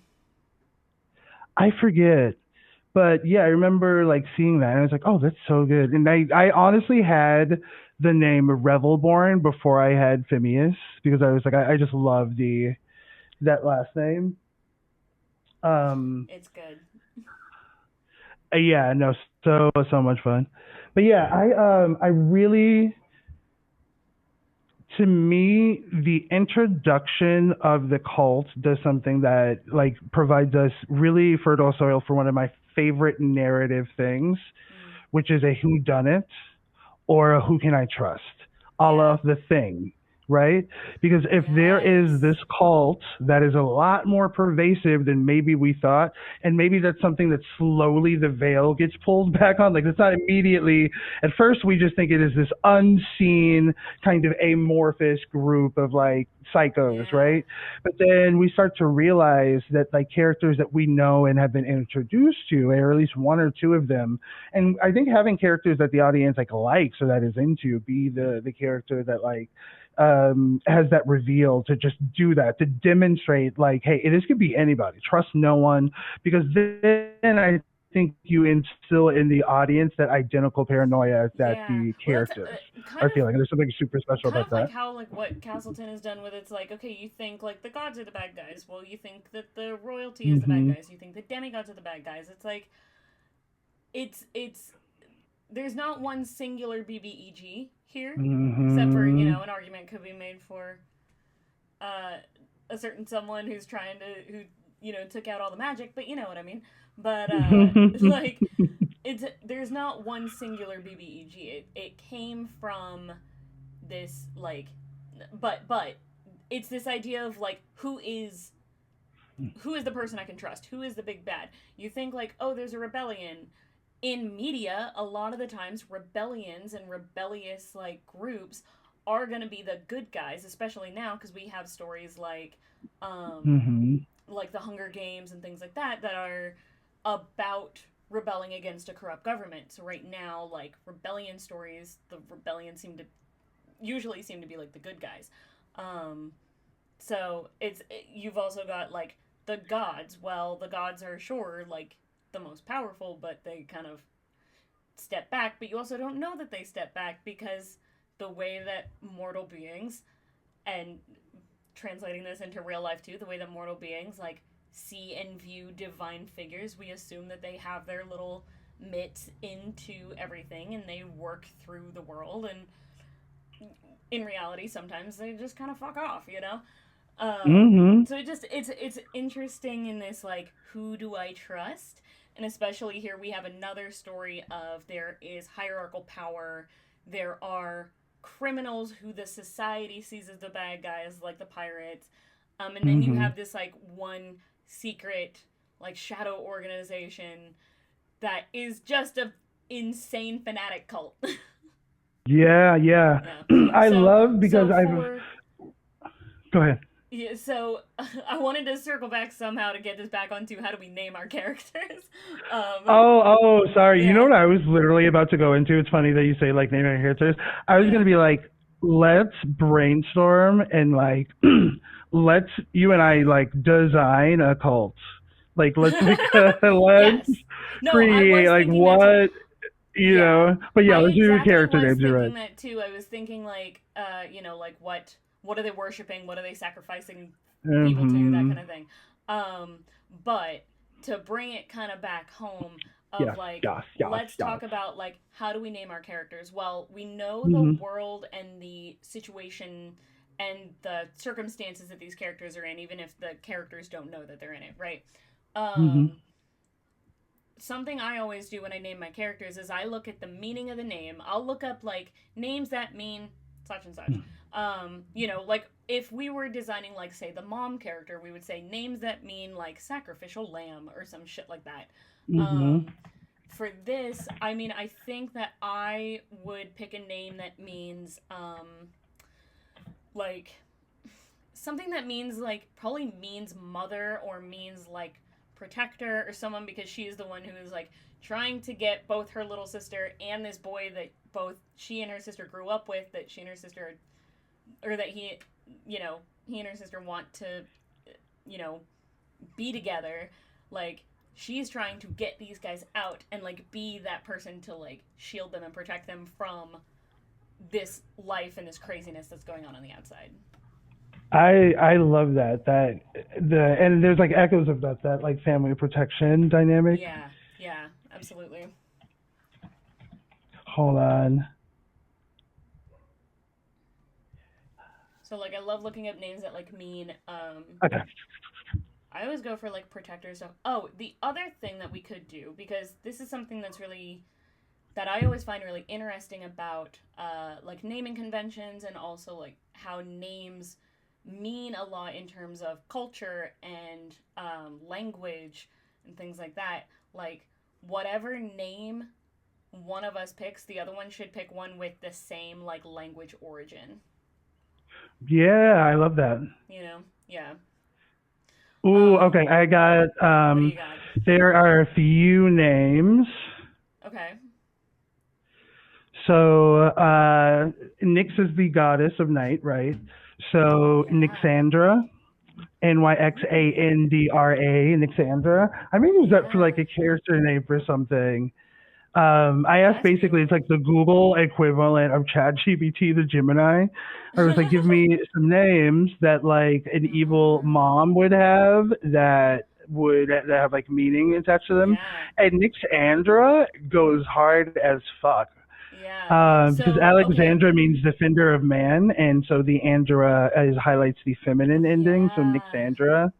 I forget. But yeah, I remember like seeing that and I was like, oh, that's so good. And I honestly had the name Revelborn before I had Phineas because I was like, I just love the that last name. Um, It's good. yeah, no, so much fun. But yeah, I really to me, the introduction of the cult does something that like provides us really fertile soil for one of my favorite narrative things, Mm. which is a who done it or a who can I trust, a la Yeah. the thing, right? Because if there is Yes. this cult that is a lot more pervasive than maybe we thought, and maybe that's something that slowly the veil gets pulled back on, like it's not immediately, at first we just think it is this unseen kind of amorphous group of like psychos, Yeah. right? But then we start to realize that like characters that we know and have been introduced to, or at least one or two of them, and I think having characters that the audience like likes or that is into be the character that like has that reveal to just do that to demonstrate like, hey, this could be anybody. Trust no one, because then I think you instill in the audience that identical paranoia that Yeah. the Well, that's characters are feeling. And there's something super special kind about of like that. how like what Castleton has done with it's like, okay, you think like the gods are the bad guys. Well, you think that the royalty is the bad Mhm. guys. You think the demigods are the bad guys. It's like it's there's not one singular BBEG here, except for Mhm. an argument could be made for uh, a certain someone who's trying to who took out all the magic, but you know what I mean. But like it's there's not one singular BBEG. It came from this like, but it's this idea of like who is the person I can trust? Who is the big bad? You think like, oh, there's a rebellion. In media, a lot of the times rebellions and rebellious like groups are going to be the good guys, especially now because we have stories Mhm. like the Hunger Games and things like that that are about rebelling against a corrupt government. So right now, like rebellion stories, the rebellion usually seem to be like the good guys. Um, so you've also got like the gods. Well, the gods are sure like the most powerful, but they kind of step back. But you also don't know that they step back because the way that mortal beings, and translating this into real life too, the way that mortal beings like see and view divine figures, we assume that they have their little mitts into everything and they work through the world, and in reality sometimes they just kind of fuck off, you know. Mhm. So it's interesting in this like who do I trust, and especially here we have another story of there is hierarchical power. There are criminals who the society sees as the bad guys, like the pirates, and then you Mhm. have this like one secret like shadow organization that is just a insane fanatic cult. Yeah, yeah. Yeah. I So love because so I've for go ahead. Yeah, so I wanted to circle back somehow to get this back onto how do we name our characters. Um, Sorry. You know yeah, what I was literally about to go into? It's funny that you say like naming characters. I was yeah. gonna be like, let's brainstorm and like, let's you and I like design a cult. Like let's let's Yes. No, I create was like thinking that too. what you Yeah, know. But yeah, I let's do exactly character was names. You're thinking right. that too. I was thinking like, like what are they worshiping? What are they sacrificing people to? That Mm-hmm. kind of thing. Um, but to bring it kind of back home of Yes, like, yes, yes, let's yes. talk about like how do we name our characters? Well, we know the Mm-hmm. world and the situation and the circumstances that these characters are in, even if the characters don't know that they're in it, right? Mm-hmm. Um, Something I always do when I name my characters is I look at the meaning of the name. I'll look up like names that mean such and such. Like if we were designing like say the mom character, we would say names that mean like sacrificial lamb or some shit like that. Mm-hmm. For this, I mean, I think that I would pick a name that means like something that means like probably means mother or means like protector or someone, because she is the one who is like trying to get both her little sister and this boy that both she and her sister grew up with, that she and her sister, or that he and her sister want to you know be together. Like she's trying to get these guys out and like be that person to like shield them and protect them from this life and this craziness that's going on the outside. I love that and there's like echoes of that like family protection dynamic. Yeah, yeah, absolutely. Hold on. So like I love looking up names that like mean Okay. I always go for like protector stuff. Oh, the other thing that we could do, because this is something that's really that I always find really interesting about like naming conventions, and also like how names mean a lot in terms of culture and language and things like that. Like whatever name one of us picks, the other one should pick one with the same like language origin. Yeah, I love that. You know? Yeah. Ooh, Um, okay. I got what do you got? there are a few names. Okay. So Nyx is the goddess of night, right? So Yeah. Nyxandra, Ooh. Nyxandra, Nyxandra. I may use that for like Yeah. a character name for something. I asked That's basically it's beautiful. like the Google equivalent of ChatGPT, the Gemini. I was like, give me some names that like an evil Ah. mom would have that have like meaning attached to them. Yeah. And Nyxandra goes hard as fuck. Yeah. Because So, okay. Alexandra means defender of man, and so the Andra highlights the feminine ending. So Yeah. Nyxandra,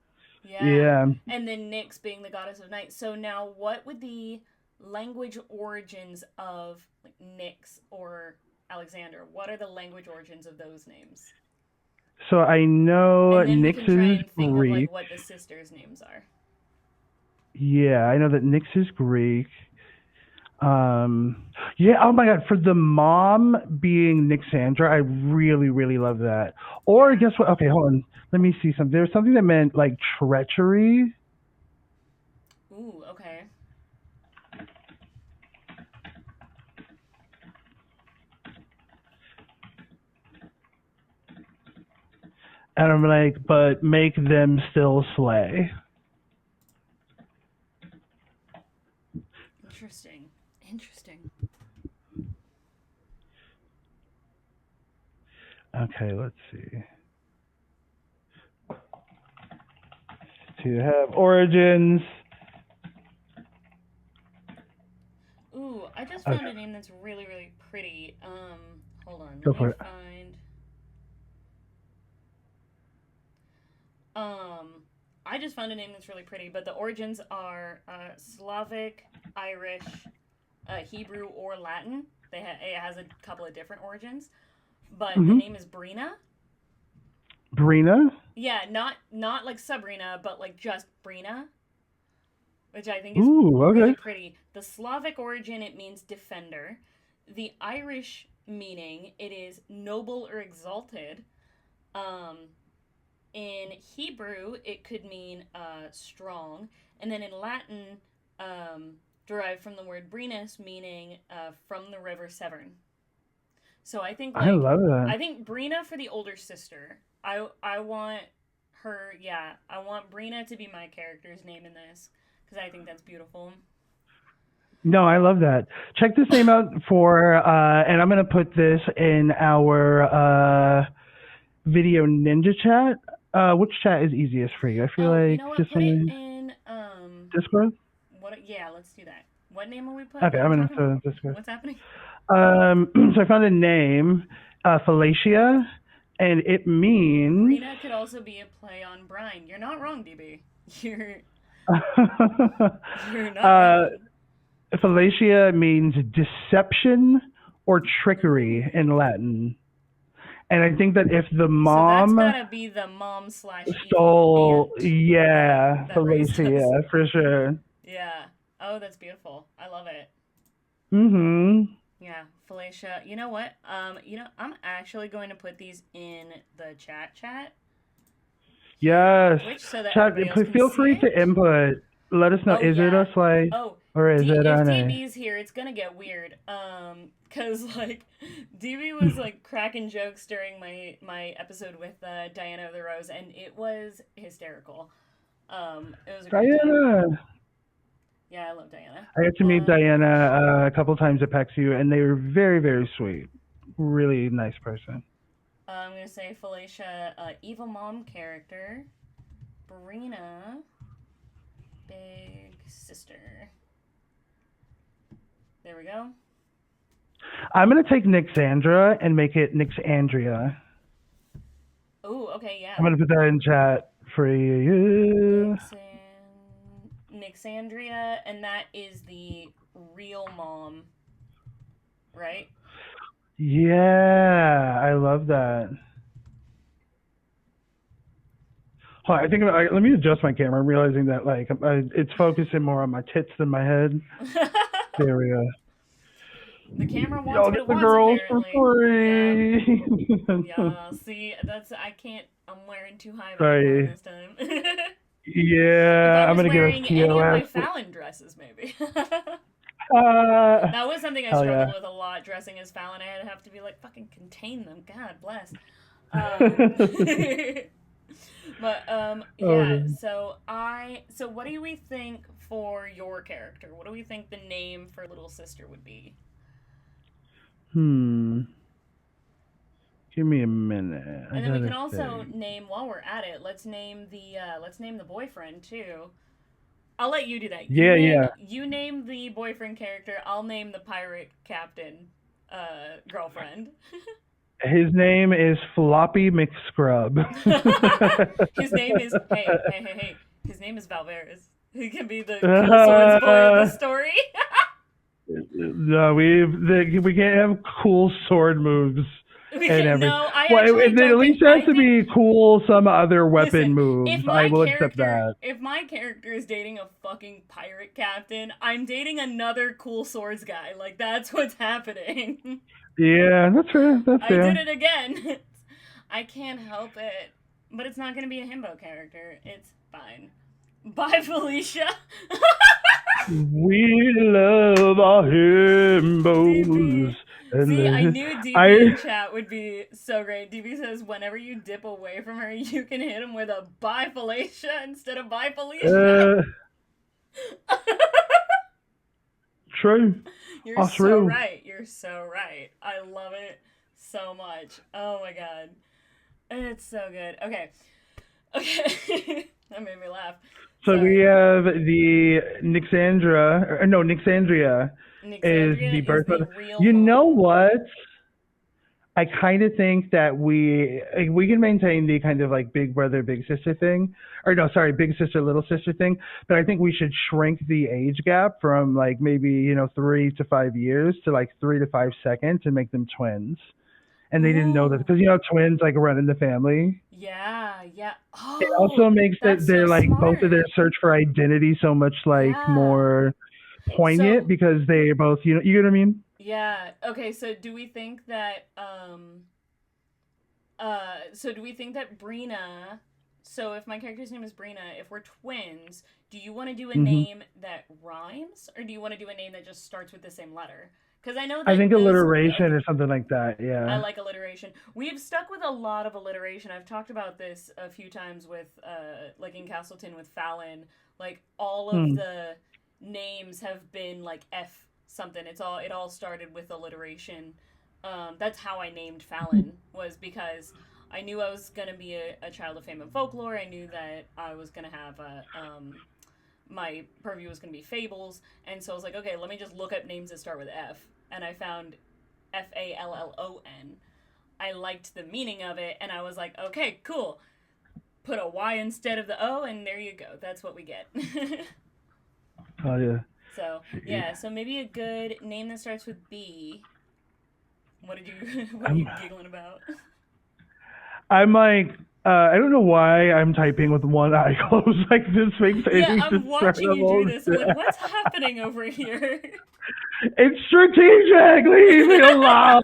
Yeah. yeah. And then Nyx being the goddess of night. So now what would the language origins of like Nyx or Alexander? What are the language origins of those names? So I know And then we Nyx can try is and think of like Greek. what the sisters' names are. Yeah, I know that Nyx is Greek. Um, Yeah, oh my God, for the mom being Nick Sandra, I really, really love that. Or Yeah. guess what? Okay, hold on. Let me see something. There's something that meant like treachery, Ooh, okay. and I'm like, but make them still slay. Interesting. Interesting. Okay, let's see. To have origins. Ooh, I just Okay, found a name that's really, really pretty. Hold on. Let go me for it. find. Um, I just found a name that's really pretty, but the origins are Slavic, Irish, Hebrew, or Latin. It has a couple of different origins, but the Mm-hmm. name is Brina. Brina. Yeah, not like Sabrina, but like just Brina, which I think is Ooh, really okay. pretty. The Slavic origin, it means defender. The Irish meaning, it is noble or exalted. Um, in Hebrew, it could mean strong, and then in Latin, um, derived from the word Brinus, meaning from the river Severn. So I love that. I think Brina for the older sister. I want her. Yeah, I want Brina to be my character's name in this because I think that's beautiful. No, I love that. Check this name out for, and I'm gonna put this in our video ninja chat. Which chat is easiest for you? I feel Oh, you like know what? just Put it on in Discord. what? Yeah, let's do that. What name are we put? Okay, What are I'm we gonna talking put it about? on Discord. What's happening? So I found a name, Felicia, and it means Brina could also be a play on brine. You're not wrong, DB. You're you're not uh, wrong. Felicia means deception or trickery in Ooh. Latin. And I think that if the So that's mom gotta be the mom slash evil stole, aunt yeah, that raised Felicia, us. for sure. Yeah. Oh, that's beautiful. I love it. Mhm. Yeah, Felicia. You know what? I'm actually going to put these in the chat here on Yes. Twitch so that Chat, everybody else can feel see free to it. input. Let us know. Oh Is it a yeah. slay Oh, or is it If an A? DB's here, it's gonna get weird. Cause like DB was like cracking jokes during my episode with Diana of the Rose, and it was hysterical. It was a great time. Diana. Yeah, I love Diana. I got to meet Diana a couple times at PAX U, and they were very, very sweet. Really nice person. I'm gonna say Felicia, evil mom character. Brina, big sister. There we go. I'm gonna take Nick Sandra and make it Nick's Andrea. Oh, okay, yeah. I'm gonna put that in chat for you. Nixandria, and that is the real mom, right? Yeah, I love that. Hold on, I think let me adjust my camera. I'm realizing that it's focusing more on my tits than my head. There we go. The camera wants Y'all what get it the wants, girls for apparently. Yeah, free. yeah. See, that's I can't. I'm wearing too high of a neckline Sorry. this time. If I Yeah, I'm was gonna give us wearing any of my TOS. Fallon dresses, maybe. Uh, That was something I hell yeah. struggled with a lot dressing as Fallon. I'd have to be like, fucking contain them. God bless. Um, but Oh, yeah. So what do we think for your character? What do we think the name for little sister would be? hmm. Give me a minute. I And then we can gotta also think. name while we're at it. Let's name the boyfriend too. I'll let you do that. Yeah, yeah. You name the boyfriend character. I'll name the pirate captain girlfriend. His name is Floppy McScrub. His name is hey. His name is Valveris. He can be the cool swords boy of the story. No, we can't have cool sword moves We and can, everything. no, I Well, actually it at don't think. least has I to think. be cool. Some other weapon Listen, moves. I will accept that. if my character is dating a fucking pirate captain, I'm dating another cool swords guy. Like that's what's happening. Yeah, that's fair. That's I did fair. it again. I can't help it. But it's not gonna be a himbo character. It's fine. Bye, Felicia. We love our himbos. DB. And See, I the, knew I DB in chat would be so great. DB says, whenever you dip away from her, you can hit him with a bye, Felicia, instead of bye, Felicia. uh true. You're Oh, so true. right. You're so right. I love it so much. Oh my god. It's so good. Okay. Okay. That made me laugh. So we Sorry. have the Nixandra, or no, Nixandria is Nixandria the is birth the mother. real You know mom. what? I kind of think that we can maintain the kind of like big brother big sister thing, or no, sorry, big sister little sister thing. But I think we should shrink the age gap from like maybe 3 to 5 years to like 3 to 5 seconds and make them twins. And they didn't know that Ooh. because twins like run in the family. Yeah, yeah. It Oh, also makes that's so their like both of their smart. search for identity so much like Yeah. more poignant So, because they both you know what I mean? yeah. Okay, so do we think that so do we think that Brina, so if my character's name is Brina, if we're twins, do you want to do a Hmm. name that rhymes or do you want to do a name that just starts with the same letter? Cuz I know I that think those alliteration okay, or something like that. I Yeah. like alliteration. We've stuck with a lot of alliteration. I've talked about this a few times with like in Castleton with Fallon. Like all of Hmm. the names have been like F something. It all started with alliteration. That's how I named Fallon was because I knew I was gonna be a child of fame and folklore. I knew that I was gonna have a my purview was gonna be fables, and so I was like, okay, let me just look up names that start with F, and I found Fallon. I liked the meaning of it, and I was like, okay, cool. Put a Y instead of the O, and there you go. That's what we get. Oh yeah. So yeah, so maybe a good name that starts with B. What did you? What are you I'm giggling about? I'm like I don't know why I'm typing with one eye closed. Like this makes Yeah, any I'm watching you do discernible this. I'm like, sense. what's happening over here? It's strategic. Leave me alone.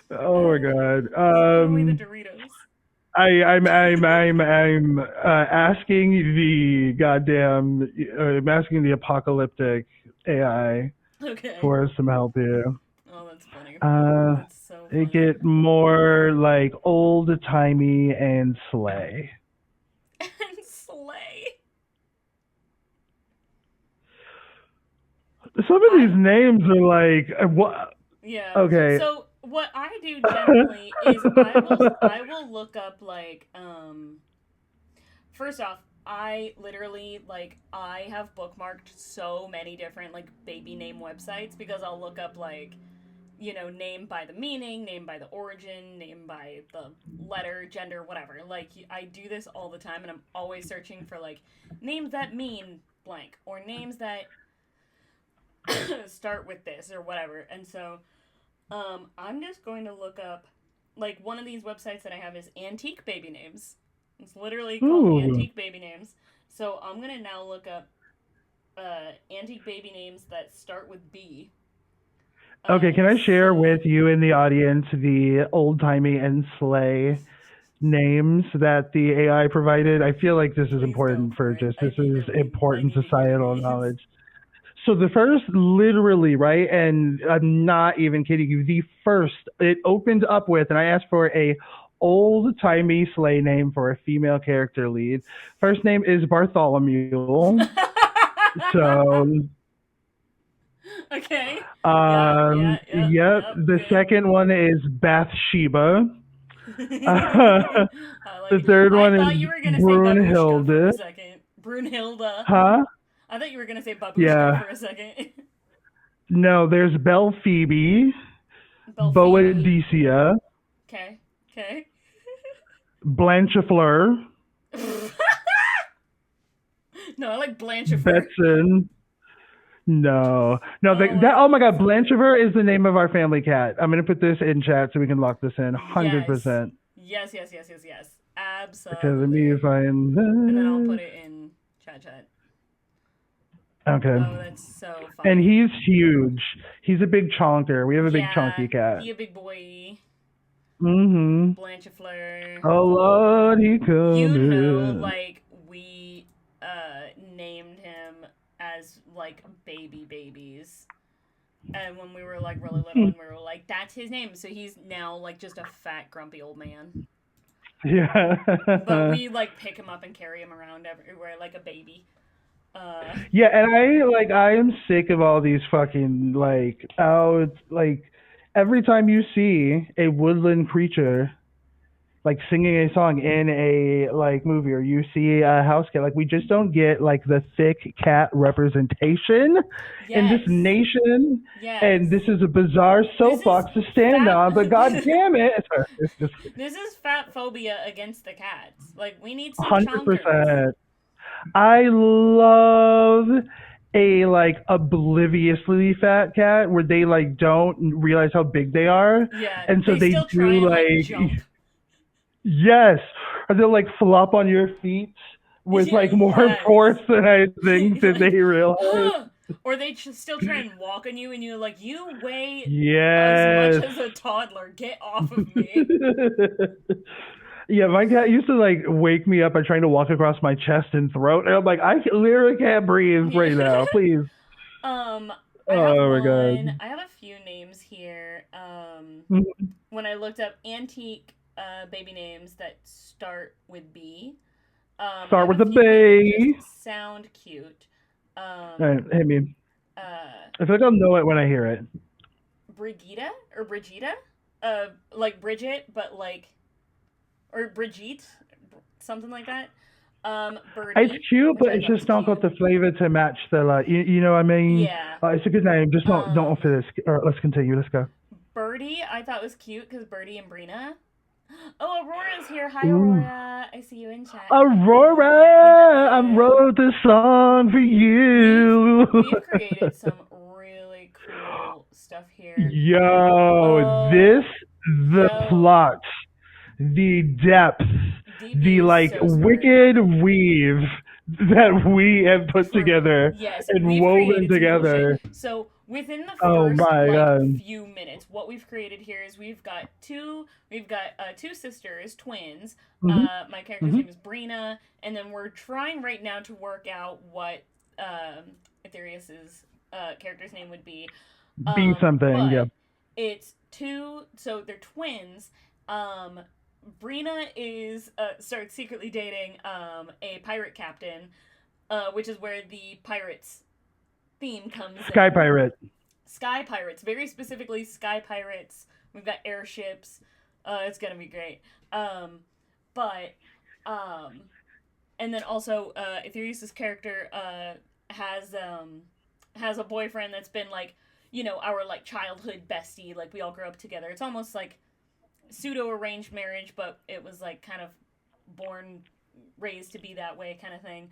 Oh my god. Put away the Doritos. I'm asking the goddamn. I'm asking the apocalyptic AI Okay. for some help here. Oh, that's funny. Uh, That's so Make funny. it more like old timey and slay. And Slay. Some of these I names are like what? Yeah. Okay. So what I do generally is I will look up like first off, I literally like I have bookmarked so many different like baby name websites because I'll look up like name by the meaning, name by the origin, name by the letter, gender, whatever. Like I do this all the time and I'm always searching for like names that mean blank or names that start with this or whatever. And so I'm just going to look up like one of these websites that I have is antique baby names. It's literally called Ooh. antique baby names. So I'm gonna now look up antique baby names that start with B. Okay, can And I share see. with you in the audience the old timey and slay names that the AI provided? I feel like this is Please go important for for it. just this is I important need to hear societal these. knowledge. So the first, literally, right, and I'm not even kidding you. The first it opened up with, and I asked for a old timey slay name for a female character lead. First name is Bartholomew. So, Okay. Yeah. Yeah. Yep. yep. Yep. The Good. second one is Bathsheba. I like The it. third I one thought you were is gonna say babushka for a Brunhilde. second. Brunhilda. Huh? I thought you were gonna say babushka Yeah. for a second. No, there's Belle Phoebe, Belphoebe. Boadicea, Okay. Okay. Blanchefleur, No, I like Blanchifer. Betson, No, no. Oh my That. god, Oh my that's God, so cute. Blanchiver is the name of our family cat. I'm gonna put this in chat so we can lock this in. hundred Yes. percent. Yes, yes, yes, yes, yes. Okay, let me Absolutely. find And then I'll this. put it in chat. Okay. Oh, that's so And funny. he's huge. He's a big chonker. We have a big Yeah, chonky cat. he a big boy. Mm-hmm. Blanchifleur. Oh Lord, he You know, coming. like we named him as like babies. And when we were like really little and we were like, that's his name. So he's now like just a fat, grumpy old man. But Yeah. we like pick him up and carry him around everywhere like a baby. Uh Yeah, and I am sick of all these fucking like out like every time you see a woodland creature like singing a song in a like movie or you see a house cat, like we just don't get like the thick cat representation in this yes. nation, and Yes. this is a bizarre This is soapbox to stand fat on, but god damn it. It's just this is fat phobia against the cats. Like we need some chonkers. 100%. I love a like obliviously fat cat where they like don't realize how big they are, Yeah, and so they they still try do and like like jump. yes, or they'll like flop on your feet with Yeah, like more yes. force than I think that they Like, realize. or they still try and walk on you, and you're like, you weigh as much Yes. as a toddler. Get off of me. Yeah, my cat used to like wake me up by trying to walk across my chest and throat, and I'm like, I literally can't breathe right now. Please. um, I have Oh my one. god. I have a few names here. Mhm. When I looked up antique baby names that start with B, I Start have with a a few here that just bay. sound cute. All right, Um, hit me. uh, I feel like I'll know it when I hear it. Brigida, like Bridget, but like or Brigitte, something like that. It's Birdie, cute, which but I it's thought was just not got cute. the flavor to match the like. You know what I mean? Yeah. It's a good name, just not don't Um, offer this. All right, let's continue. Let's go. Birdie, I thought was cute because Birdie and Brina. Oh, Aurora's here. Hi, Ooh, Aurora. I see you in chat. Hi, hi. We love Aurora, I you. wrote this song for We've you. we've created some really cool stuff here. Yo, Oh, this the yo, plot, the depth, DB the is like so smart. wicked weave that we have put together Yes, and we've woven created some cool shit. together. So within the Oh first my like god. few minutes, what we've created here is we've got two sisters, twins. Hmm. My character's Hmm. name is Brina, and then we're trying right now to work out what Ethereus's character's name would be. Be something, yeah. But it's two, so they're twins. Um, Brina is starts secretly dating a pirate captain, which is where the pirates theme comes Sky in. Pirate. Sky pirates, very specifically sky pirates. We've got airships. It's gonna be great. But um, and then also Ethereus's character has a boyfriend that's been like our like childhood bestie. Like we all grew up together. It's almost like pseudo arranged marriage, but it was like kind of born raised to be that way kind of thing.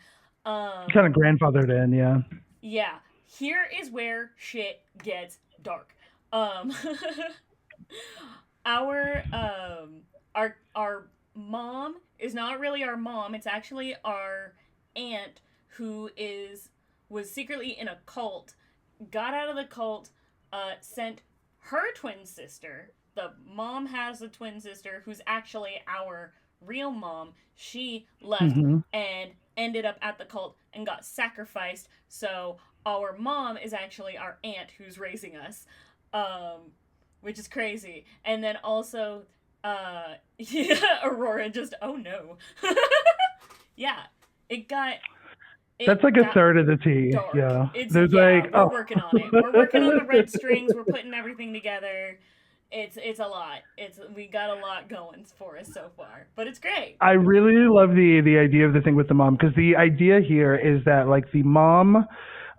Kind Um of grandfathered in, yeah. yeah, here is where shit gets dark. Um our mom is not really our mom. It's actually our aunt who is was secretly in a cult, got out of the cult, sent her twin sister. The mom has a twin sister who's actually our real mom. She left Hmm. and ended up at the cult and got sacrificed. So our mom is actually our aunt who's raising us, which is crazy. And then also, yeah, Aurora just oh no, yeah, it got That's it like a got third of the tea, dark. yeah. It's There's yeah, like, we're oh. working on it. We're working on the red strings. We're putting everything together. It's a lot. We got a lot going for us so far, but it's great. I really love the idea of the thing with the mom because the idea here is that like the mom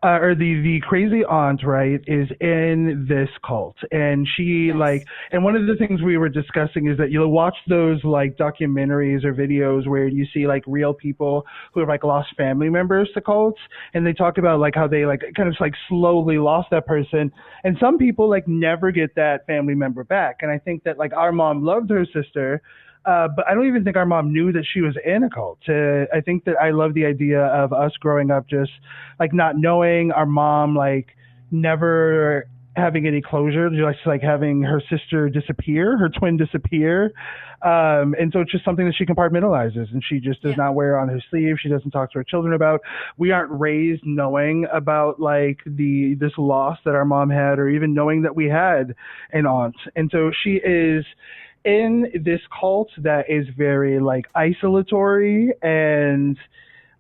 or the crazy aunt, right, is in this cult, and she like, Yes. and one of the things we were discussing is that you'll watch those like documentaries or videos where you see like real people who have like lost family members to cults, and they talk about like how they like kind of like slowly lost that person, and some people like never get that family member back, and I think that like our mom loved her sister. But I don't even think our mom knew that she was in a cult. I think that I love the idea of us growing up just like not knowing our mom, like never having any closure, just like having her sister disappear, her twin disappear. And so it's just something that she compartmentalizes and she just does Yeah. not wear on her sleeve. She doesn't talk to her children about. We aren't raised knowing about like this loss that our mom had or even knowing that we had an aunt. And so she is in this cult that is very like isolatory and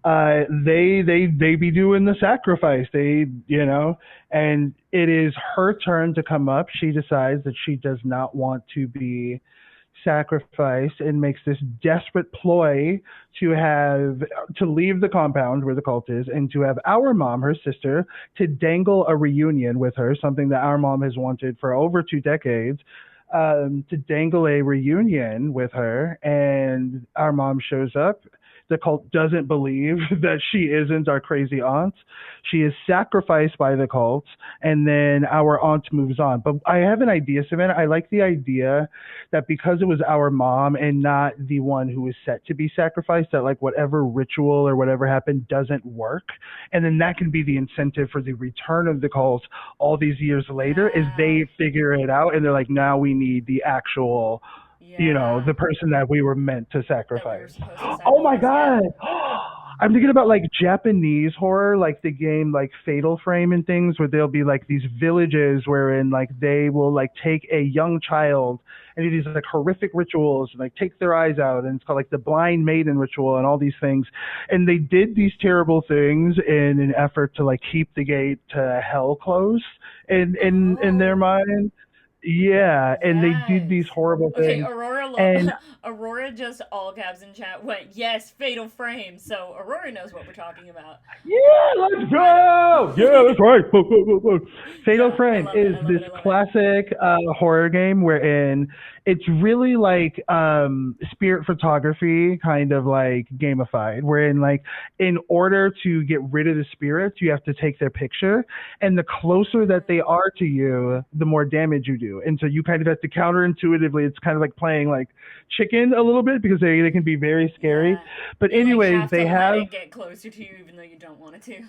they be doing the sacrifice. And it is her turn to come up. She decides that she does not want to be sacrificed and makes this desperate ploy to leave the compound where the cult is and to have our mom, her sister, to dangle a reunion with her, something that our mom has wanted for over 2 decades. To dangle a reunion with her, and our mom shows up. The cult doesn't believe that she isn't our crazy aunt. She is sacrificed by the cult, and then our aunt moves on. But I have an idea, Savannah. I like the idea that because it was our mom and not the one who was set to be sacrificed, that like whatever ritual or whatever happened doesn't work. And then that can be the incentive for the return of the cult all these years later as Yeah. they figure it out and they're like, now we need the actual, Yeah. the person that we were meant to That we were sacrifice. supposed to Oh my sacrifice. Yeah. god. I'm thinking about like Japanese horror, like the game like Fatal Frame and things where there'll be like these villages wherein like they will like take a young child and do these like horrific rituals and like take their eyes out and it's called like the blind maiden ritual and all these things. And they did these terrible things in an effort to like keep the gate to hell closed in their Oh. mind. Yeah, and they did these Yes. horrible Okay, things. And Aurora just all caps in chat went, yes, Fatal Frame. So Aurora knows what we're talking about. yeah, let's I go. Yeah, don't. that's right. Woo, woo, woo, woo. Fatal Yeah, I Frame love it. is I love it. this I love it. classic horror game wherein it's really like spirit photography kind of like gamified, wherein like in order to get rid of the spirits, you have to take their picture, and the closer that they Mm, are to you, the more damage you do. And so you kind of have to counterintuitively. It's kind of like playing like chicken a little bit because they can be very scary. yeah. But You like anyways, have to they let have it get closer to you even though you don't want it to.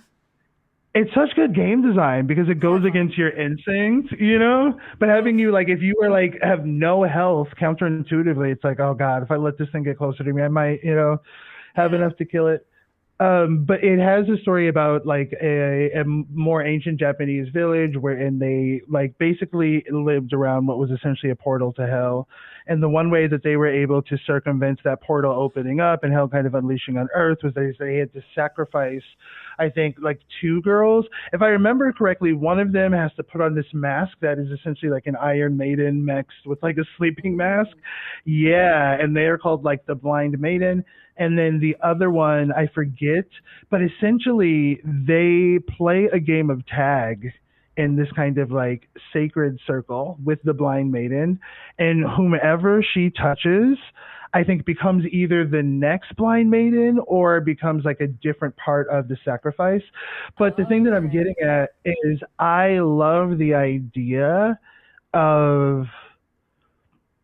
it's such good game design because it Yeah, goes fun. against your instinct. But having Oof. you like, if you were like have no health, counterintuitively, it's like, oh god, if I let this thing get closer to me, I might, have Yeah. enough to kill it. But it has a story about like a more ancient Japanese village wherein they like basically lived around what was essentially a portal to hell. And the one way that they were able to circumvent that portal opening up and hell kind of unleashing on Earth was they had to sacrifice, I think, like two girls. If I remember correctly, one of them has to put on this mask that is essentially like an Iron Maiden mixed with like a sleeping mask. Ooh. Yeah, and they are called like the Blind Maiden, and then the other one I forget, but essentially they play a game of tag in this kind of like sacred circle with the blind maiden, and whomever she touches I think becomes either the next blind maiden or becomes like a different part of the sacrifice. But the thing that I'm Okay. getting at is I love the idea of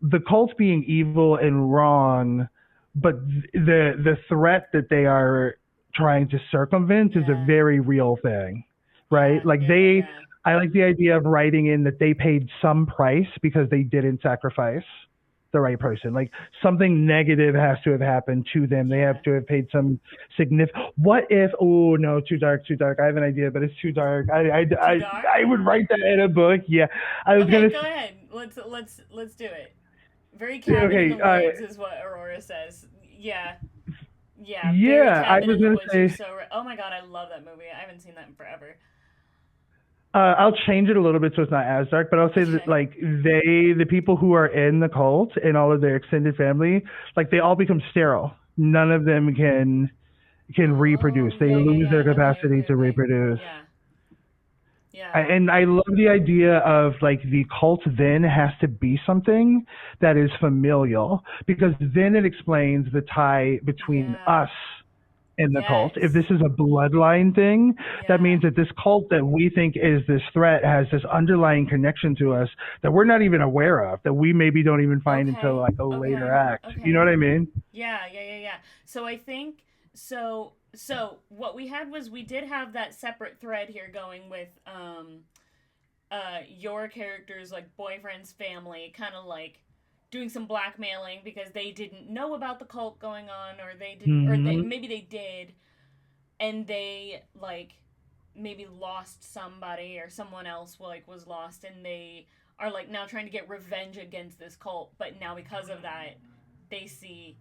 the cult being evil and wrong, but the threat that they are trying to circumvent is a Yeah. very real thing, right? Yeah. Like Yeah. Yeah. Yeah. I like the idea of writing in that they paid some price because they didn't sacrifice the right person. Like something negative has to have happened to them. They Yeah. have to have paid some significant. What if? Oh no, too dark, too dark. I have an idea, but it's too dark. Too dark? I would write that in a book. Yeah, I was Okay, gonna. go ahead. Let's do it. Very cabin in the Okay, woods is what Aurora says. Yeah. Yeah, very yeah, I cabin was in the gonna woods. You're say. so right. Oh my god, I love that movie. I haven't seen that in forever. I'll change it a little bit so it's not as dark, but I'll say that Okay. like the people who are in the cult and all of their extended family, like they all become sterile. None of them can reproduce. Oh, They yeah, yeah, lose their yeah. Okay, capacity okay, to okay. reproduce. Yeah. Yeah. And I love the idea of like the cult then has to be something that is familial because then it explains the tie between Yeah. us and the cult. If this Yes. is a bloodline thing, that Yeah. means that this cult that we think is this threat has this underlying connection to us that we're not even aware of, that we maybe don't even find until Okay. like a later Okay. act. You know what Okay. I mean? Yeah, yeah, yeah, yeah. So I think so what we had was we did have that separate thread here going with your character's like boyfriend's family kind of like doing some blackmailing because they didn't know about the cult going on or they didn't or Hmm. maybe they did and they like maybe lost somebody or someone else like was lost and they are like now trying to get revenge against this cult but now because of that they see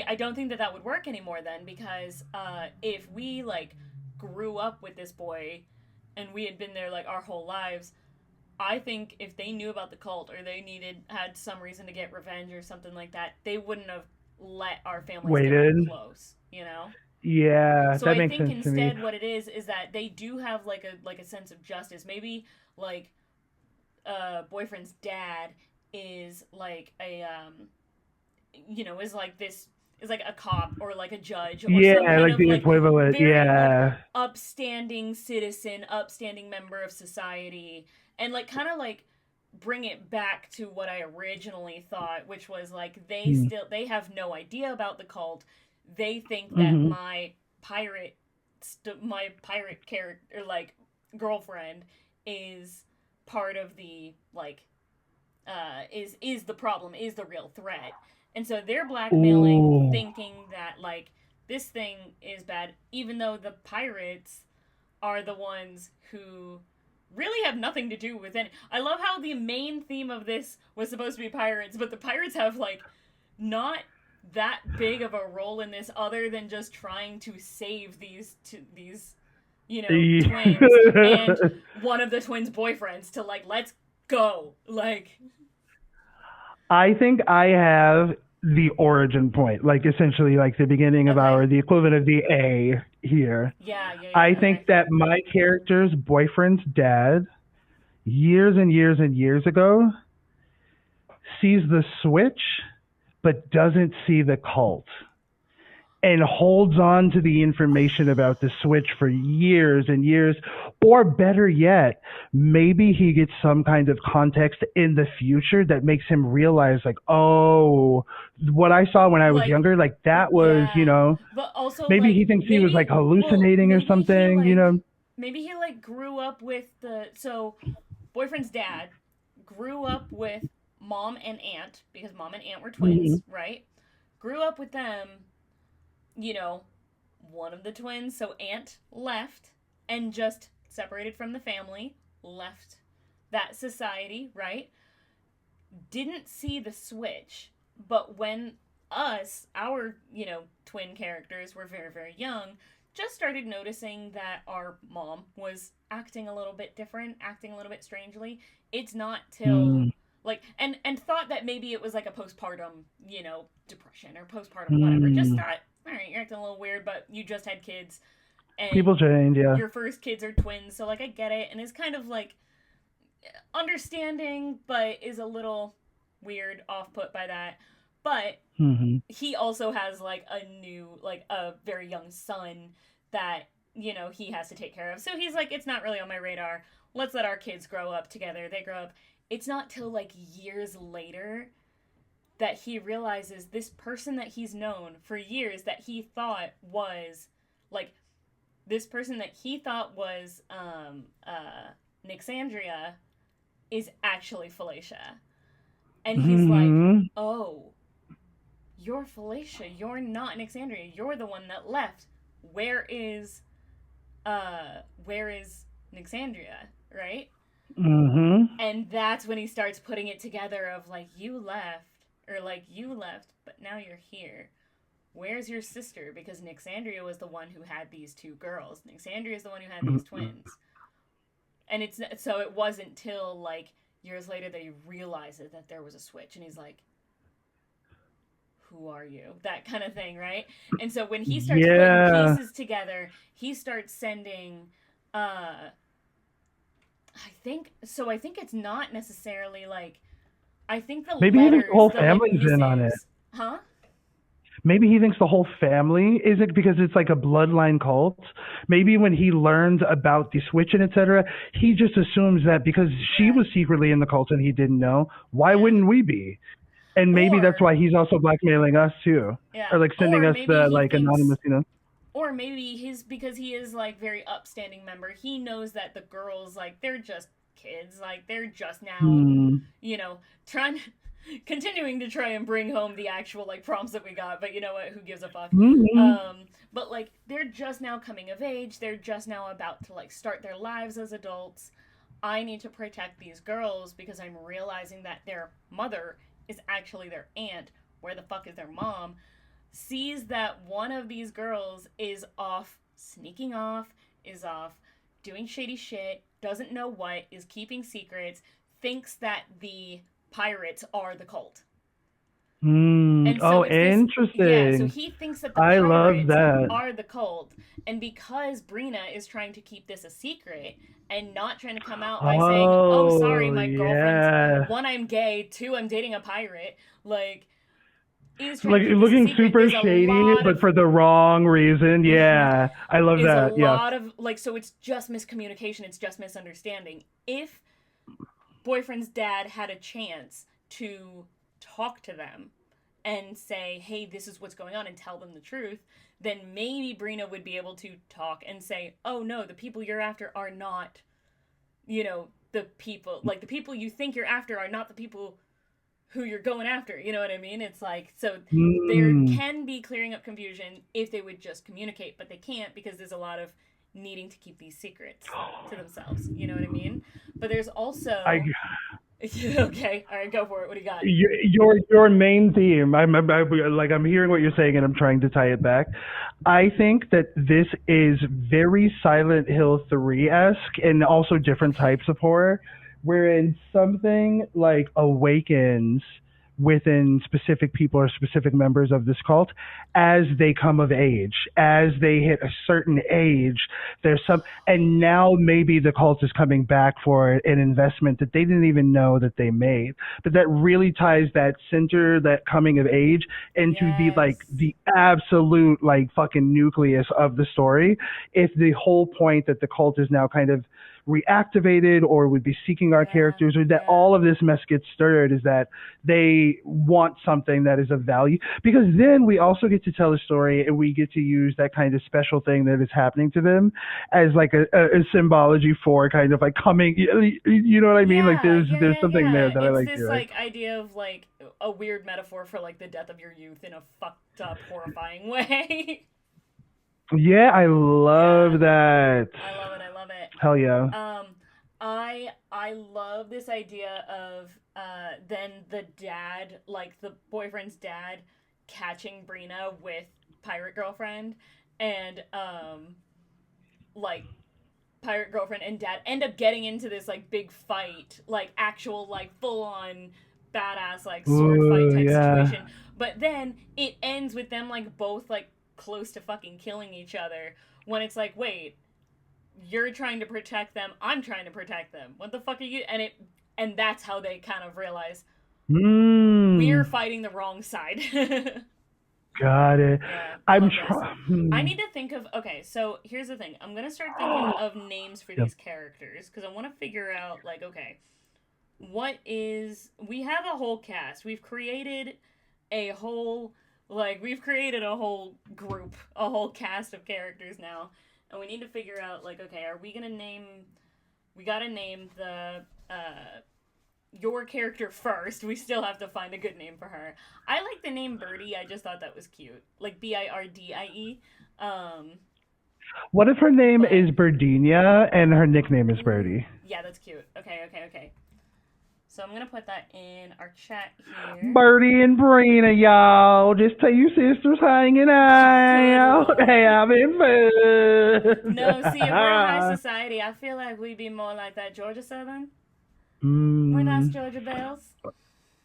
I don't think that that would work anymore then because if we like grew up with this boy and we had been there like our whole lives I think if they knew about the cult or they had some reason to get revenge or something like that they wouldn't have let our families get that Waited. close, you know. Yeah, So that I makes think sense to me. instead what it is that they do have like a sense of justice. Maybe like boyfriend's dad is like a is like this is like a cop or like a judge or some Yeah, kind like of the like equivalent. very like Yeah. upstanding citizen, upstanding member of society and like kind of like bring it back to what I originally thought, which was like they have no idea about the cult. They think that Mm-hmm. my pirate character like girlfriend is part of the like is the problem, is the real threat. And so they're blackmailing Ooh. thinking that like this thing is bad even though the pirates are the ones who really have nothing to do with it. I love how the main theme of this was supposed to be pirates, but the pirates have like not that big of a role in this other than just trying to save these twins and one of the twins' boyfriends to like let's go. Like I think I have the origin point, like essentially like the beginning of okay. the equivalent of the A here. Yeah, yeah, I yeah, think okay. that my character's boyfriend's dad, years and years and years ago, sees the switch but doesn't see the cult and holds on to the information about the switch for years and years. Or better yet, maybe he gets some kind of context in the future that makes him realize, like, oh, what I saw when I was Like younger, like that was, yeah. But also maybe he like thinks he was like hallucinating or something, maybe he like grew up with the so boyfriend's dad grew up with mom and aunt because mom and aunt were Mhm. twins, right? Grew up with them, you know, one of the twins, so aunt left and just separated from the family, left that society, right? Didn't see the switch, but when our, twin characters were very, very young, just started noticing that our mom was acting a little bit different, acting a little bit strangely. It's not till Mm. like and thought that maybe it was like a postpartum, depression or postpartum whatever. Just Mm. thought, all right, you're acting a little weird, but you just had kids People and change, yeah. your first kids are twins, so like I get it and it's kind of like understanding, but is a little weird, off put by that. But Hmm. he also has like a very young son that, he has to take care of. So he's like, it's not really on my radar. Let's let our kids grow up together. They grow up. It's not till like years later that he realizes this person that he's known for years that he thought was like this person that he thought was Nixandria is actually Felicia. And he's like, Hmm. oh, you're Felicia. You're not Alexandria. You're the one that left. Where is where is Alexandria, right? Hmm. And that's when he starts putting it together of like you left, but now you're here. Where's your sister? Because Nixandria was the one who had these two girls. Nixandria is the one who had these twins. And it's so it wasn't till like years later that he realizes that there was a switch and he's like, who are you? That kind of thing, right? And so when he starts putting Yeah. pieces together, he starts sending uh think so. I think it's not necessarily like. I think the Maybe he thinks the letters, whole the like family's in on it. missives, huh? Maybe he thinks the whole family is it because it's like a bloodline cult. Maybe when he learns about the switch and etc., he just assumes that because she Yeah, was secretly in the cult and he didn't know, why yeah. wouldn't we be? And maybe that's Or why he's also blackmailing us too, yeah, or like sending or us maybe the he like thinks anonymous, you know. or maybe his because he is like very upstanding member, he knows that the girls like they're just kids, like they're just now, Hmm. you know, trying continuing to try and bring home the actual like prompts that we got, but you know what, who gives a fuck. Hmm. But like they're just now coming of age, they're just now about to like start their lives as adults. I need to protect these girls because I'm realizing that their mother is actually their aunt. Where the fuck is their mom? Sees that one of these girls is off sneaking off, is off doing shady shit, doesn't know what, is keeping secrets, thinks that the pirates are the cult. Hmm. And so Oh, it's this, yeah, so interesting. he thinks that the I love pirates that. are the cult. And because Brina is trying to keep this a secret and not trying to come out by saying, oh, sorry, Oh, my girlfriend's yeah. one, I'm gay, two, I'm dating a pirate, like, is trying Like to keep this a looking secret. super There's a shady, lot but of for the wrong reason. Yeah, I love is a that. Yes. lot of like so it's just miscommunication, it's just misunderstanding. If boyfriend's dad had a chance to talk to them and say, hey, this is what's going on and tell them the truth, then maybe Brina would be able to talk and say, oh no, the people you're after are not, the people, like the people you think you're after are not the people who you're going after. You know what I mean? It's like, so there Mm, can be clearing up confusion if they would just communicate, but they can't because there's a lot of needing to keep these secrets to themselves. You know what I mean? But there's I also, okay, all right, go for it. What do you got? your main theme. I'm hearing what you're saying and I'm trying to tie it back. I think that this is very Silent Hill 3 esque and also different Okay. types of horror, wherein something like awakens within specific people or specific members of this cult as they come of age, as they hit a certain age. There's some, and now maybe the cult is coming back for an investment that they didn't even know that they made. But that really ties that center, that coming of age, into the like Yes. the absolute like fucking nucleus of the story. If the whole point that the cult is now kind of reactivated or would be seeking our Yeah. characters, or that Yeah. all of this mess gets stirred, is that they want something that is of value, because then we also get to tell a story and we get to use that kind of special thing that is happening to them as like a symbology for kind of like coming, you know what I mean, like Yeah, there's something there that I It's like this doing. like idea of like a weird metaphor for like the death of your youth in a fucked up, horrifying way. Yeah, I Yeah, love that. I love it. I love Hell yeah. it. I love this idea of then the dad, like the boyfriend's dad, catching Brina with pirate girlfriend, and like pirate girlfriend and dad end up getting into this like big fight, like actual like full on badass like sword fight Ooh, type yeah. situation. But then it ends with them like both like close to fucking killing each other when it's like, wait, you're trying to protect them, I'm trying to protect them. What the fuck are you? And that's how they kind of realize we're Mm, fighting the wrong side. Yeah, got it. I I'm love this. I trying. need to think of okay, so here's the thing. I'm gonna start thinking of names for Yeah. these characters because I want to figure out like okay, what is we have a whole cast. A whole we've created a whole group, a whole cast of characters now, and we need to figure out like okay, are we gonna name? We gotta name the your character first. We still have to find a good name for her. I like the name Birdie. I just thought that was cute, like Birdie. Um, What if her name but is Birdinia and her nickname is ooh, Birdie? yeah, that's cute. Okay. So I'm gonna put that in our chat here. Birdie and Brina, y'all. Just two sisters hanging Good out, lord. having No, see, if we're high fun. society, I feel like we'd be more like that Georgia Southern. We're not mm. Georgia Bells,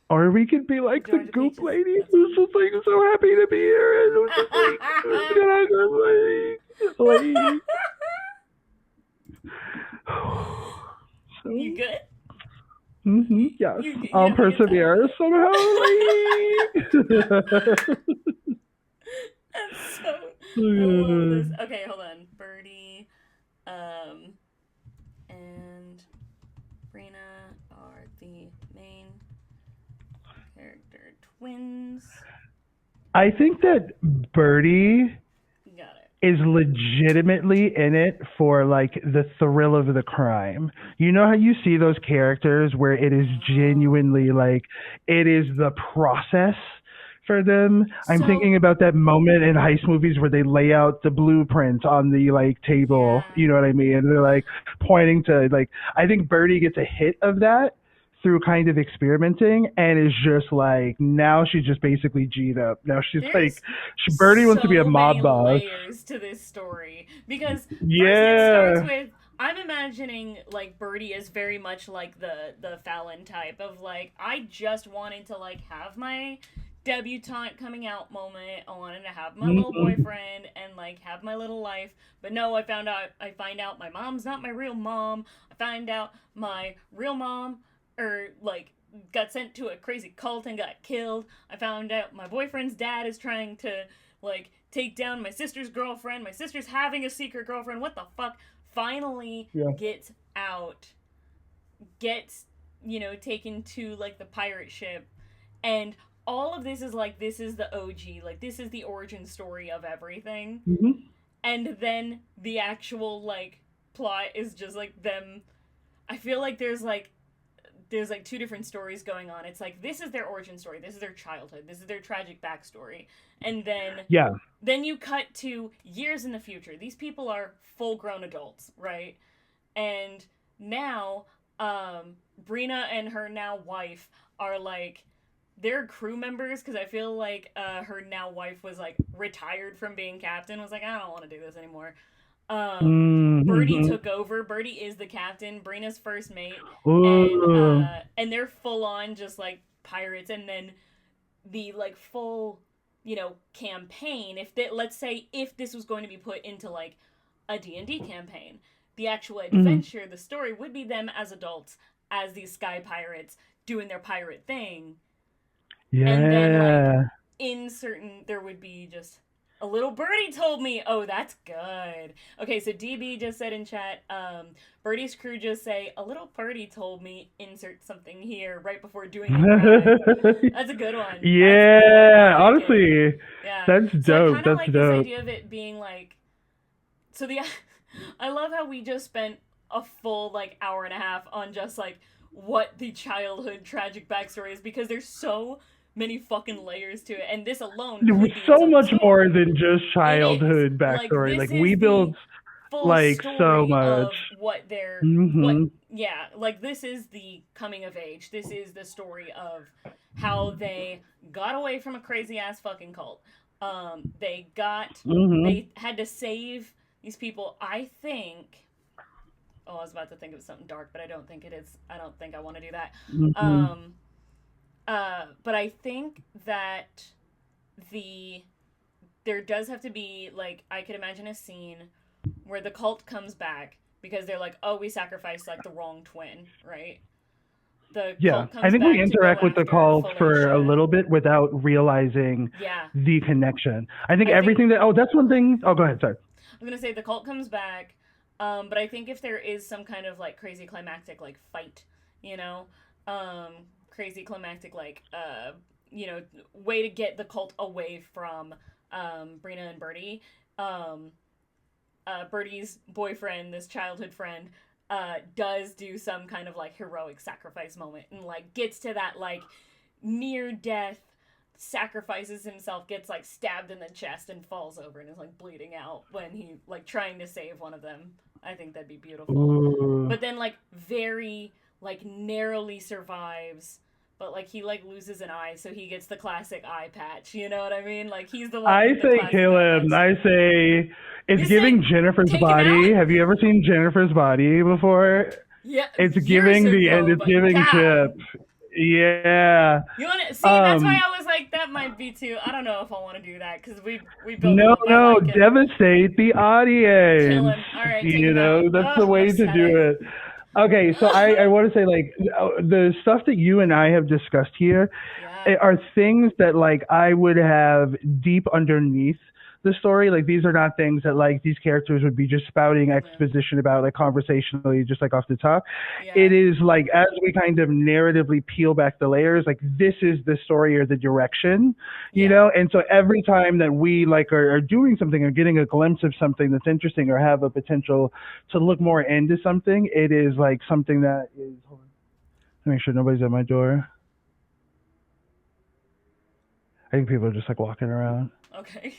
Or we could be like the Georgia Goop Peaches. lady That's who's just like so happy to be here and who's just like, who's fine. gonna go like, like. You good? Yes, You I'll having a good time? persevere somehow. That's so. I love this. Okay, hold on. Birdie, um, and Brina are the main character twins. I think that Birdie Got it. is legitimately in it for like the thrill of the crime. You know how you see those characters where it is Oh. genuinely like it is the process for them. I'm So thinking about that moment in heist movies where they lay out the blueprint on the like table, yeah, you know what I mean? And they're like pointing to like I think Birdie gets a hit of that through kind of experimenting and is just like now she's just basically G'd up. Now she's like there's Birdie wants to be a so mob many boss. layers to this story because first it starts Yeah. with I'm imagining like Birdie is very much like the Fallon type of like I just wanted to like have my debutante coming out moment. I wanted to have my little Mhm. boyfriend and like have my little life. But no, I find out my mom's not my real mom. I find out my real mom or like got sent to a crazy cult and got killed. I found out my boyfriend's dad is trying to like take down my sister's girlfriend. My sister's having a secret girlfriend. What the fuck? Finally Yeah. gets out, gets, taken to like the pirate ship. And all of this is like, this is the OG. Like, this is the origin story of everything. Mhm. And then the actual like plot is just like them. I feel like there's like two different stories going on. It's like this is their origin story, this is their childhood, this is their tragic backstory, and Yeah. then you cut to years in the future. These people are full grown adults, right? And now, Brina and her now wife are like they're crew members because I feel like her now wife was like retired from being captain. Was like I don't want to do this anymore. Birdie Mhm. took over. Birdie is the captain, Brina's first mate, Ooh. and they're full on just like pirates. And then the like full, campaign. If they, let's say if this was going to be put into like a D&D campaign, the actual Mhm. adventure, the story would be them as adults, as these sky pirates doing their pirate thing, and then like Yeah. in certain there would be just a little birdie told me. Oh, that's good. Okay, so DB just said in chat, Birdie's crew just say a little birdie told me insert something here right before doing a crime. That's a good one. That's good. I Yeah. like it. Honestly, Yeah. that's So I dope. kind of That's like this dope. idea of it being like so the I love how we just spent a full like hour and a half on just like what the childhood tragic backstory is because there's so many fucking layers to it, and this alone could be its So own much more story. than just It is childhood like backstory. this Like we is the built full like so story much. of what Mhm. yeah, like this is the coming of age. This is the story of how they got away from a crazy ass fucking cult. Mhm. They had to save these people. I think. Oh, I was about to think of something dark, but I don't think it is. I don't think I want to do that. Mhm. Um, but I think that the there does have to be like I could imagine a scene where the cult comes back because they're like, oh, we sacrificed like the wrong twin, right? The Yeah, cult I comes think we back to go interact with the after cult for a Felicia. little bit without realizing Yeah, the connection. I think I think everything that. Oh, that's one thing. Oh, go ahead. Sorry. I was gonna say the cult comes back, but I think if there is some kind of like crazy climactic like fight, you know, crazy climactic like way to get the cult away from Brina and Birdie. Um, Birdie's boyfriend, this childhood friend, does do some kind of like heroic sacrifice moment and like gets to that like near death, sacrifices himself, gets like stabbed in the chest and falls over and is like bleeding out when he like trying to save one of them. I think that'd be beautiful. Ooh. But then like very like narrowly survives, but like he like loses an eye, so he gets the classic eye patch. You know what I mean? Like he's the one I with the say classic kill eye him. patch I too. say it's You say giving Jennifer's take him body. out? Have you ever seen Jennifer's body before? Yeah, It's years giving the end. ago, It's but giving God, Chip. Yeah. you want to see? That's why Um. I was like, that might be too. I don't know if I want to do that because we built him No, up. I no. like him. Devastate the Kill audience. him. All right, take You him out. know that's the Ugh, way to do upsetting. it. Okay, so I want to say like the stuff that you and I have discussed here Yeah, are things that like I would have deep underneath the story. Like these are not things that like these characters would be just spouting yeah, exposition about like conversationally just like off the top. It yeah, is like as we kind of narratively peel back the layers, like this is the story or the direction, you yeah, know? And so every time that we like are doing something or getting a glimpse of something that's interesting or have a potential to look more into something, it is like something that is hold on, let me make sure nobody's at my door. I think people are just like walking around. okay.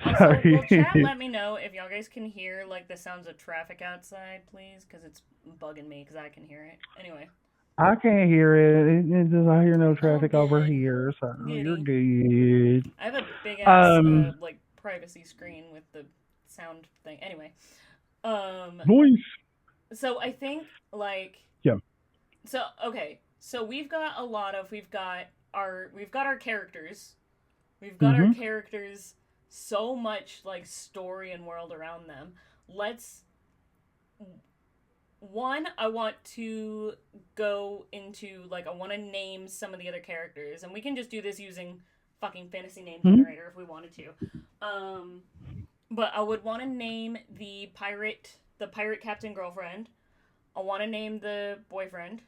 Also, will chat Sorry. let me know if y'all guys can hear like the sounds of traffic outside, please? Because it's bugging me because I can hear it. Anyway. I can't hear it. I hear no Oh, traffic over good. here, so you're Goody. good. I have a big ass Um, like privacy screen with the sound thing. Anyway. Um Voice. so I think like Yeah. so okay. So we've got our characters. We've got our Mhm. characters so much like story and world around them. Let's one I want to go into like I want to name some of the other characters and we can just do this using fucking fantasy name Mhm. generator if we wanted to. Um but I would want to name the pirate captain girlfriend. I want to name the boyfriend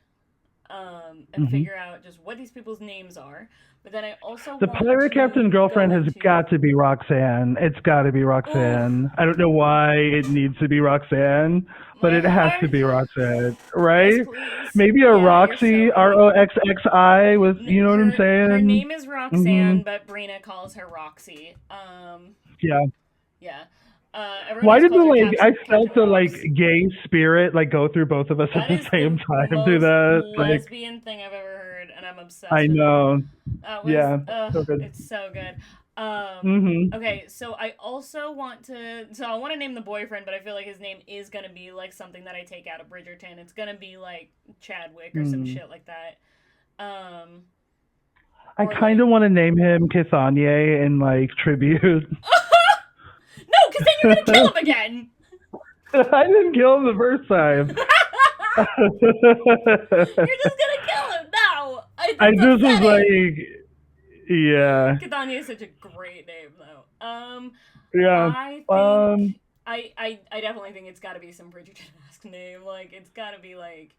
and Mhm. figure out just what these people's names are. But then I also The want pirate captain to go girlfriend has into got to be Roxanne. It's got to be ooh, Roxanne. I don't know why it needs to be Roxanne, but my it has to heart. be Roxanne, Yes, right? please. Maybe a Yeah, you're Roxy, so right. Roxxi, with you know what I'm Her saying? name is Hmm. Roxanne, but Brina calls her Roxy. Yeah. Yeah. Everyone Why else did the calls her like I Captain felt the like Rocks. gay spirit like go through both of us at That the is same the time through most that? Like lesbian thing I've ever heard, and I'm I obsessed with it. know. That was, Yeah. So good. it's so good. Mhm. Okay, so I also want to, so I want to name the boyfriend, but I feel like his name is gonna be like something that I take out of Bridgerton. It's gonna be like Chadwick or some Mm. shit like that. Um, I or kind of like, want to name him Kithanye in like tribute. no, because then you're gonna kill him again. I didn't kill him the first time. You're just gonna kill him. No, I that's just was upsetting. like, yeah, Catania is such a great name, though. yeah. I Um, think I definitely think it's got to be some Bridgerton-esque name. Like it's got to be like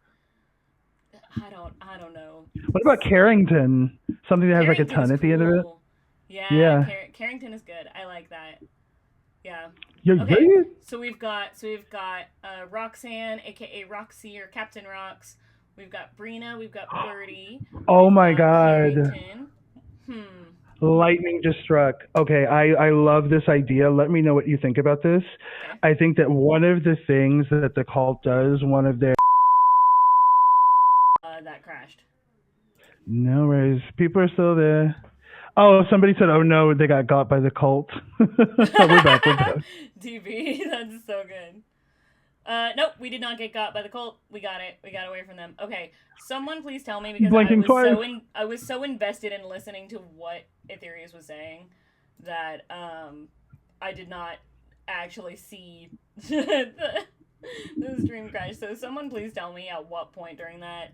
I don't know. what about Carrington? Something that has like a Carrington is ton at the end of it. cool. Yeah, Yeah. Carrington is good. I like that. Yeah. Yeah, Okay. yeah. So we've got Roxanne, aka Roxy or Captain Rox. We've got Brina. We've got Birdie. Oh We've my got God. Carrington. Hmm. Lightning just struck. Okay, I love this idea. Let me know what you think about this. Okay. I think that one of the things that the cult does, one of their That crashed. no worries, people are still there. Oh, somebody said, "Oh no, they got by the cult." Oh, we're back. We're back. DB, that's so good. Nope, we did not get got by the cult. We got it. We got away from them. Okay, someone please tell me because Blinking twice. I was so invested in listening to what Aetherius was saying that I did not actually see the stream crash. So someone please tell me at what point during that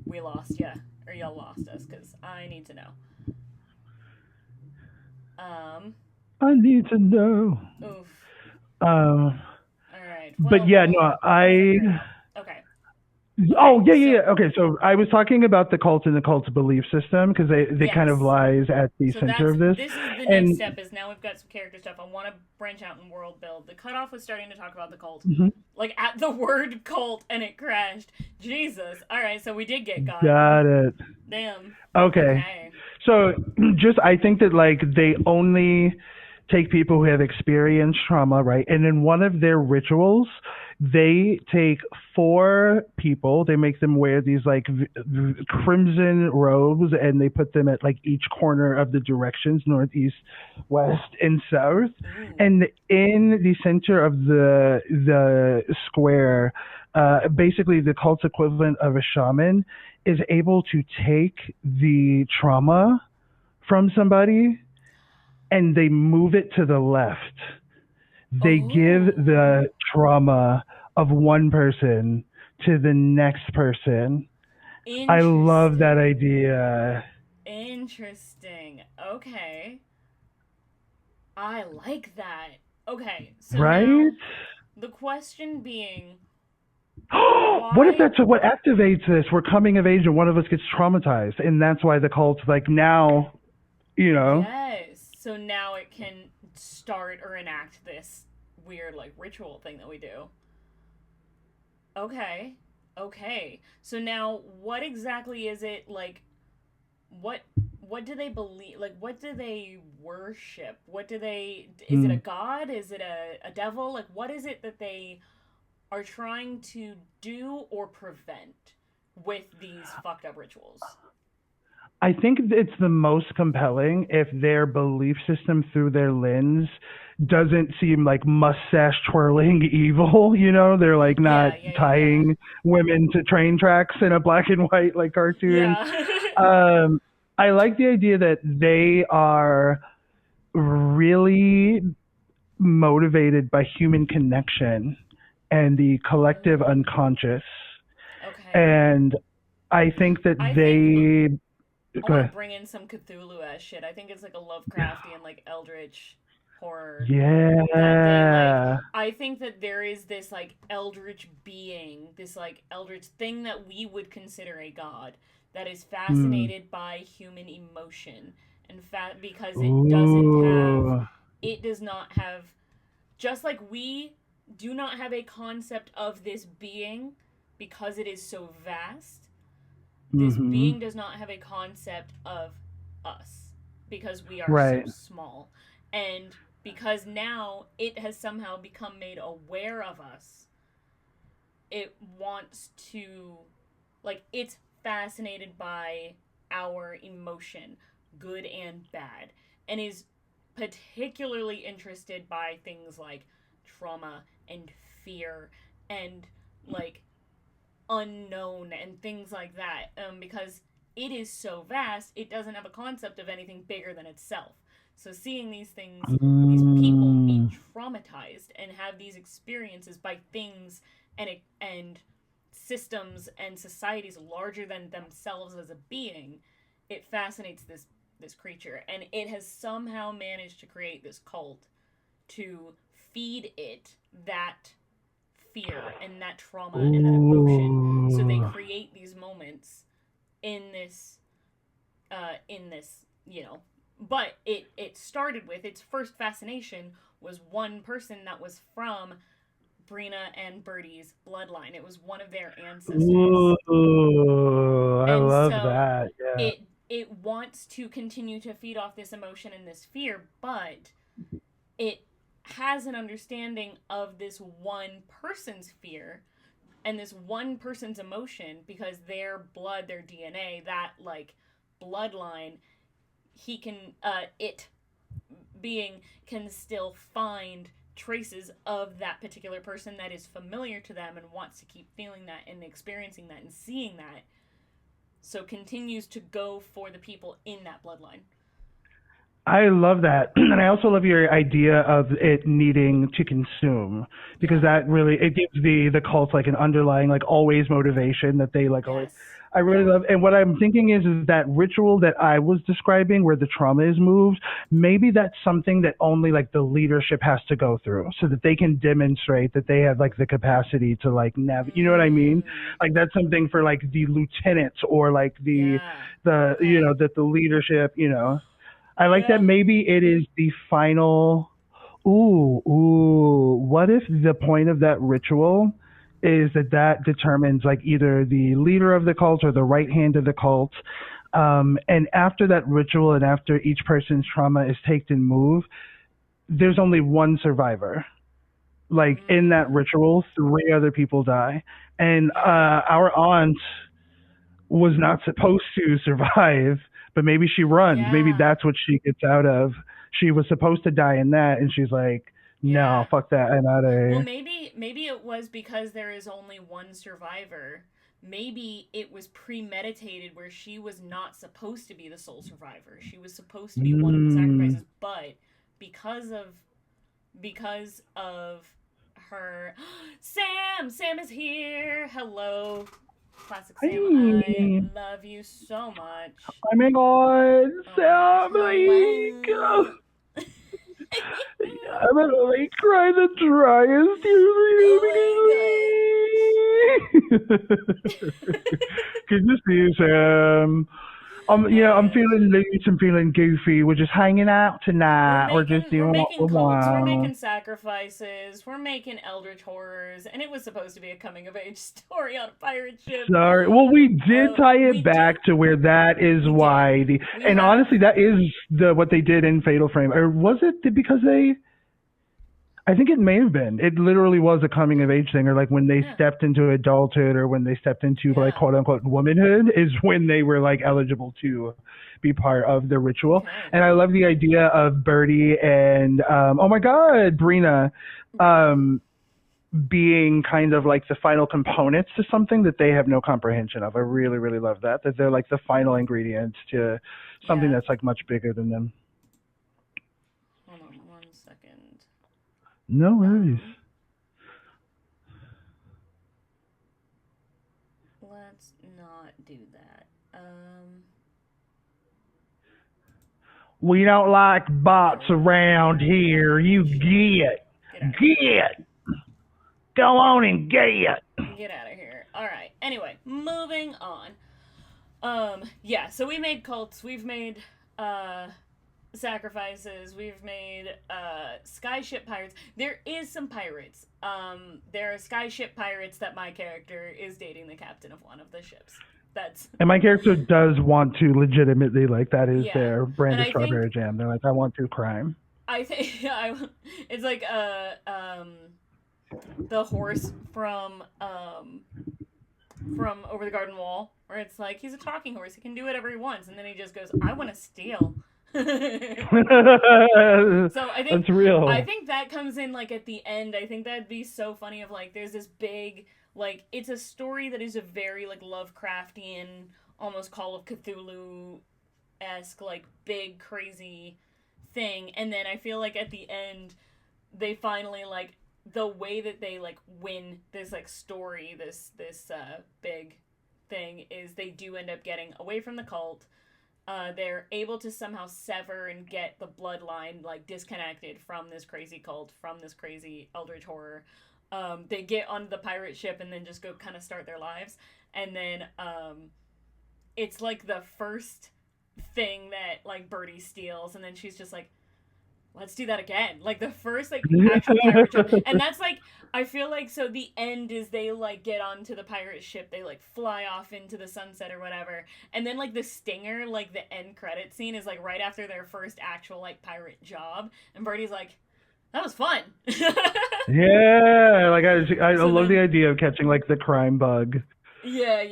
we lost, yeah, or y'all lost us because I need to know. Um, I need to know. oof. Um, All right. but Well, yeah, no, we'll I. figure it out. Okay. Oh Okay. yeah, yeah, So yeah. Okay, so I was talking about the cult and the cult's belief system because they kind of yes. lies at the So center that's of this, this is the next and step. Is now we've got some character stuff. I want to branch out and world build. The cutoff was starting to talk about the cult, mhm, like at the word cult, and it crashed. Jesus. All right. So we did get got. got it. Damn. Okay. Okay. So just I think that like they only take people who have experienced trauma, right? And in one of their rituals, they take four people, they make them wear these like crimson robes and they put them at like each corner of the directions, northeast, west, and south. Ooh. And in the center of the square, basically the cult's equivalent of a shaman is able to take the trauma from somebody and they move it to the left. They give Oh. the trauma of one person to the next person. I love that Interesting. idea. Interesting. Okay. I like that. Okay, so Right? now the question being What if why. that's what activates this? We're coming of age and one of us gets traumatized, and that's why the cult's like now, you know. Yes. So now it can start or enact this weird like ritual thing that we do. Okay. Okay. So now what exactly is it like what what do they believe, like what do they worship, what do they, is it a Hmm. god, is it a devil, like what is it that they are trying to do or prevent with these fucked up rituals? I think it's the most compelling if their belief system through their lens doesn't seem like mustache twirling evil. You know, they're like not Yeah, yeah, yeah, yeah. tying women to train tracks in a black and white like cartoon. Yeah. Um, I like the idea that they are really motivated by human connection and the collective unconscious. Okay. And I think that I think I want to okay. bring in some Cthulhu ass shit. I think it's like a Lovecraftian, like eldritch horror that they like. Yeah. I think that there is this like eldritch being, this like eldritch thing that we would consider a god that is Hmm. fascinated by human emotion and because Ooh. it does not have, just like we do not have a concept of this being because it is so vast, this Mhm. being does not have a concept of us because we are so Right. small. And because now it has somehow become made aware of us, it wants to, like, it's fascinated by our emotion, good and bad, and is particularly interested by things like trauma and fear and like unknown and things like that, because it is so vast, it doesn't have a concept of anything bigger than itself. So seeing these things, these people be Mm. traumatized and have these experiences by things and systems and societies larger than themselves as a being, it fascinates this creature, and it has somehow managed to create this cult to feed it that fear and that trauma and that emotion. So they Ooh. create these moments in this, you know. But it started with, its first fascination was one person that was from Brina and Birdie's bloodline. It was one of their ancestors. Ooh. I And love so that. Yeah. it wants to continue to feed off this emotion and this fear, but it has an understanding of this one person's fear and this one person's emotion, because their blood, their DNA, that like bloodline, he can it being can still find traces of that particular person that is familiar to them and wants to keep feeling that and experiencing that and seeing that, so continues to go for the people in that bloodline. I love that. And I also love your idea of it needing to consume because Yeah. that really it gives the cult like an underlying like always motivation that they like always Yes. I really Yeah. love, and what I'm thinking is that ritual that I was describing where the trauma is moved, maybe that's something that only like the leadership has to go through so that they can demonstrate that they have like the capacity to like you know what I mean? Mm. Like that's something for like the lieutenants or like Yeah. the you Okay. know that the leadership, you know. I like that Yeah. maybe it is the final. Ooh. What if the point of that ritual is that that determines like either the leader of the cult or the right hand of the cult? And after that ritual and after each person's trauma is taken and moved, there's only one survivor. Like in that Mm. ritual, three other people die. And Yeah. our aunt was not supposed to survive, but maybe she runs. Maybe Yeah. that's what she gets out of. She was supposed to die in that, and she's like, "No, Yeah. fuck that, I'm out of Well, here." maybe it was because there is only one survivor. Maybe it was premeditated where she was not supposed to be the sole survivor. She was supposed to be one of the Mm, sacrifices, but because of because of her. Sam is here. Hello, classic Sam. I Hi. love you so much. Oh my God, Oh my gosh, Sam, hello. I'm gonna like cry the driest Oh tears. Good to see you, Sam. my god. Oh Yeah, my I'm gosh. feeling loose. I'm feeling goofy. We're just hanging out tonight. We're just We're doing what making we cults, we're want. making sacrifices, we're making eldritch horrors, and it was supposed to be a coming of age story on a pirate ship. Sorry. Well, we did tie We it did. back to where that is We did. why We and have. honestly, that is what they did in Fatal Frame, or was it because they? I think it may have been. It literally was a coming of age thing, or like when they Yeah. stepped into adulthood, or when they stepped into like Yeah. quote unquote womanhood, is when they were like eligible to be part of the ritual. Okay. And I love the idea of Birdie and oh my God, Brina, Brina. um, being kind of like the final components to something that they have no comprehension of. I really, really love that. That they're like the final ingredients to something Yeah. that's like much bigger than them. Hold on 1 second. No worries. Um, let's not do that. We don't like Yeah, bots we don't. around Yeah, we don't here. like You that shit. get. Get out of here. Get. Go Get on and get. get out of here. All right. Anyway, moving on. Yeah. So we made cults. We've made sacrifices. We've made skyship pirates. There is some pirates. There are skyship pirates that my character is dating the captain of one of the ships. That's And my character does want to legitimately, like, that is yeah. their brand And of I think strawberry jam. They're like, I want to crime. it's like the horse from Over the Garden Wall, where it's like he's a talking horse. He can do whatever he wants, and then he just goes, "I want to steal." So That's real. I think that comes in like at the end. I think that'd be so funny. Of like, there's this big like it's a story that is a very like Lovecraftian, almost Call of Cthulhu esque like big crazy thing, and then I feel like at the end they finally like the way that they like win this like story this big thing is they do end up getting away from the cult. They're able to somehow sever and get the bloodline like disconnected from this crazy cult, from this crazy eldritch horror. They get onto the pirate ship and then just go kind of start their lives, and then it's like the first thing that like Birdie steals, and then she's just like, let's do that again. Like the first like actual pirate job. And that's like I feel like so the end is they like get onto the pirate ship, they like fly off into the sunset or whatever. And then like the stinger, like the end credit scene is like right after their first actual like pirate job. And Birdie's like, that was fun. Yeah, like I So love the then idea of catching like the crime bug. yeah.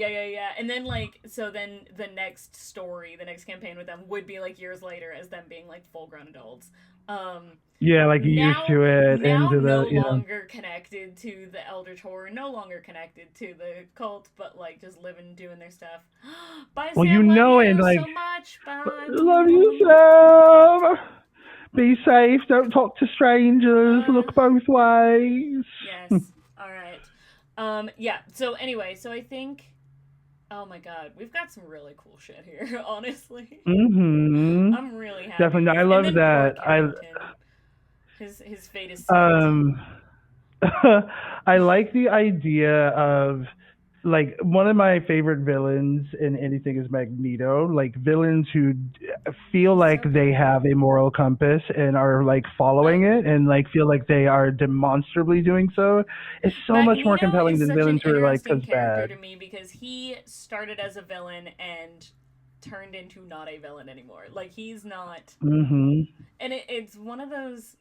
And then like so then the next story, the next campaign with them would be like years later as them being like full grown adults. Um Yeah, like used now to it now into no the longer connected to the eldritch horror, no longer connected to the cult, but like just living doing their stuff. Bye well, Sam, love and you like so much. Bye. love you, Sam. Be safe. Don't talk to strangers. Uh, Look both ways. yes. All right. Yeah. So anyway, so I think oh my god, we've got some really cool shit here, honestly. Mhm. I'm really happy Definitely, I with and love then poor that. Carrington. His fate is sealed. Um I like the idea of like one of my favorite villains in anything is Magneto. Like villains who feel He's like so they good. have a moral compass and are like I following it and like feel like they are demonstrably doing so. It's so much more Magneto compelling is than such an villains who are like interesting cause character bad. to me because he started as a villain and turned into not a villain anymore. Like he's not, Mhm. and it's one of those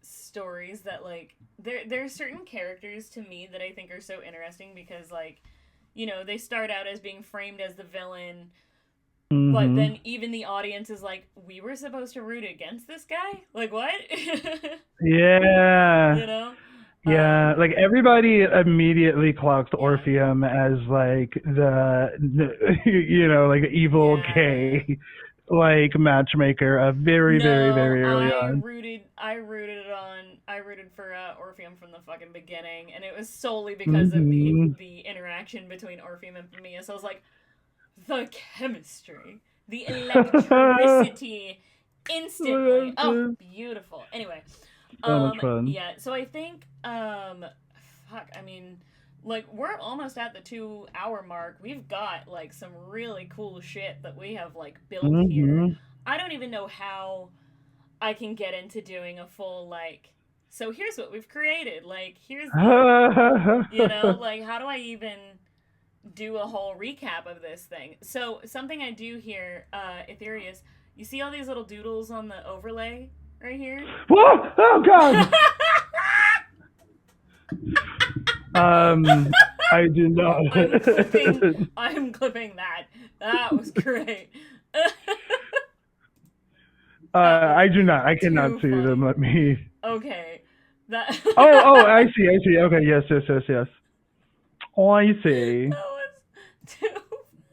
stories that like there are certain characters to me that I think are so interesting because like they start out as being framed as the villain, but Mhm. then even the audience is like, we were supposed to root against this guy, like what? Yeah. you know Yeah, um like everybody immediately clocked yeah Orpheum as like like evil yeah gay like matchmaker very, very, No, very early I on. rooted. I rooted on I rooted for Orpheum from the fucking beginning, and it was solely because of Hmm. the interaction between Orpheum and Mia. So I was like, the chemistry, the electricity, instantly. Oh, So beautiful. Anyway, much fun. yeah. So I think, fuck. I mean, like we're almost at the 2 hour mark. We've got like some really cool shit that we have like built here. Hmm. I don't even know how I can get into doing a full like. So here's what we've created. Like here's the, like how do I even do a whole recap of this thing? So something I do here, Ethereus, you see all these little doodles on the overlay right here? Whoa! Oh God! I do not. I'm clipping that. That was great. That was I do not. I cannot too see them. funny. Let me. Okay. That Oh, I see. I see. Okay, yes, yes, yes, yes. Oh, I see. that was too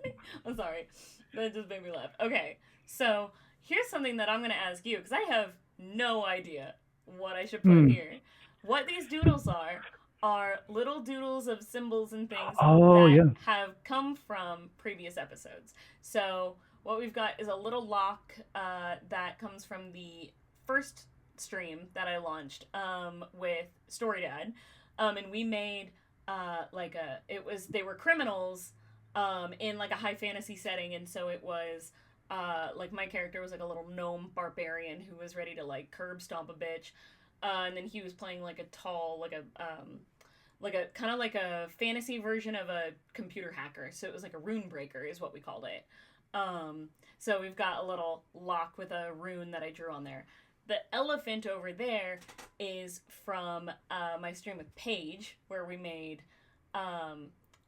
funny. I'm sorry. That just made me laugh. Okay. So, here's something that I'm going to ask you because I have no idea what I should put Hmm. here. What these doodles are little doodles of symbols and things Oh, that yeah. have come from previous episodes. So, what we've got is a little lock that comes from the first stream that I launched with Story Dad. And we made like they were criminals in like a high fantasy setting, and so it was like my character was like a little gnome barbarian who was ready to like curb stomp a bitch, and then he was playing like a tall like a kind of like a fantasy version of a computer hacker. So it was like a rune breaker is what we called it. So we've got a little lock with a rune that I drew on there. The elephant over there is from my stream with Paige, where we made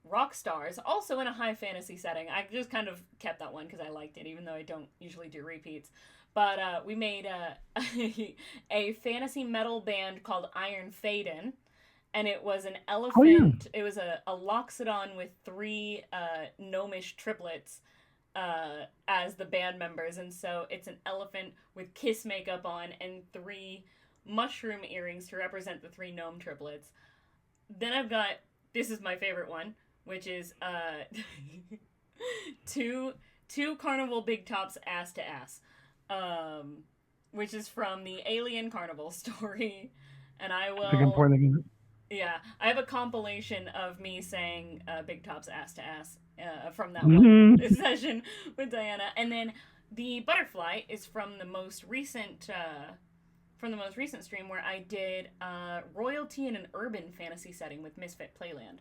rock stars, also in a high fantasy setting. I just kind of kept that one because I liked it, even though I don't usually do repeats. But we made a fantasy metal band called Iron Faden, and it was an Oh, yeah. elephant. It was a loxodon with three gnomish triplets as the band members, and so it's an elephant with kiss makeup on and three mushroom earrings to represent the three gnome triplets. Then I've got, this is my favorite one, which is two carnival big tops ass to ass, which is from the Alien Carnival story, and I I think I'm will, pointing. yeah, I have a compilation of me saying Big Top's ass to ass from that one Hmm. session with Diana, and then the butterfly is from the most recent stream where I did royalty in an urban fantasy setting with Misfit Playland,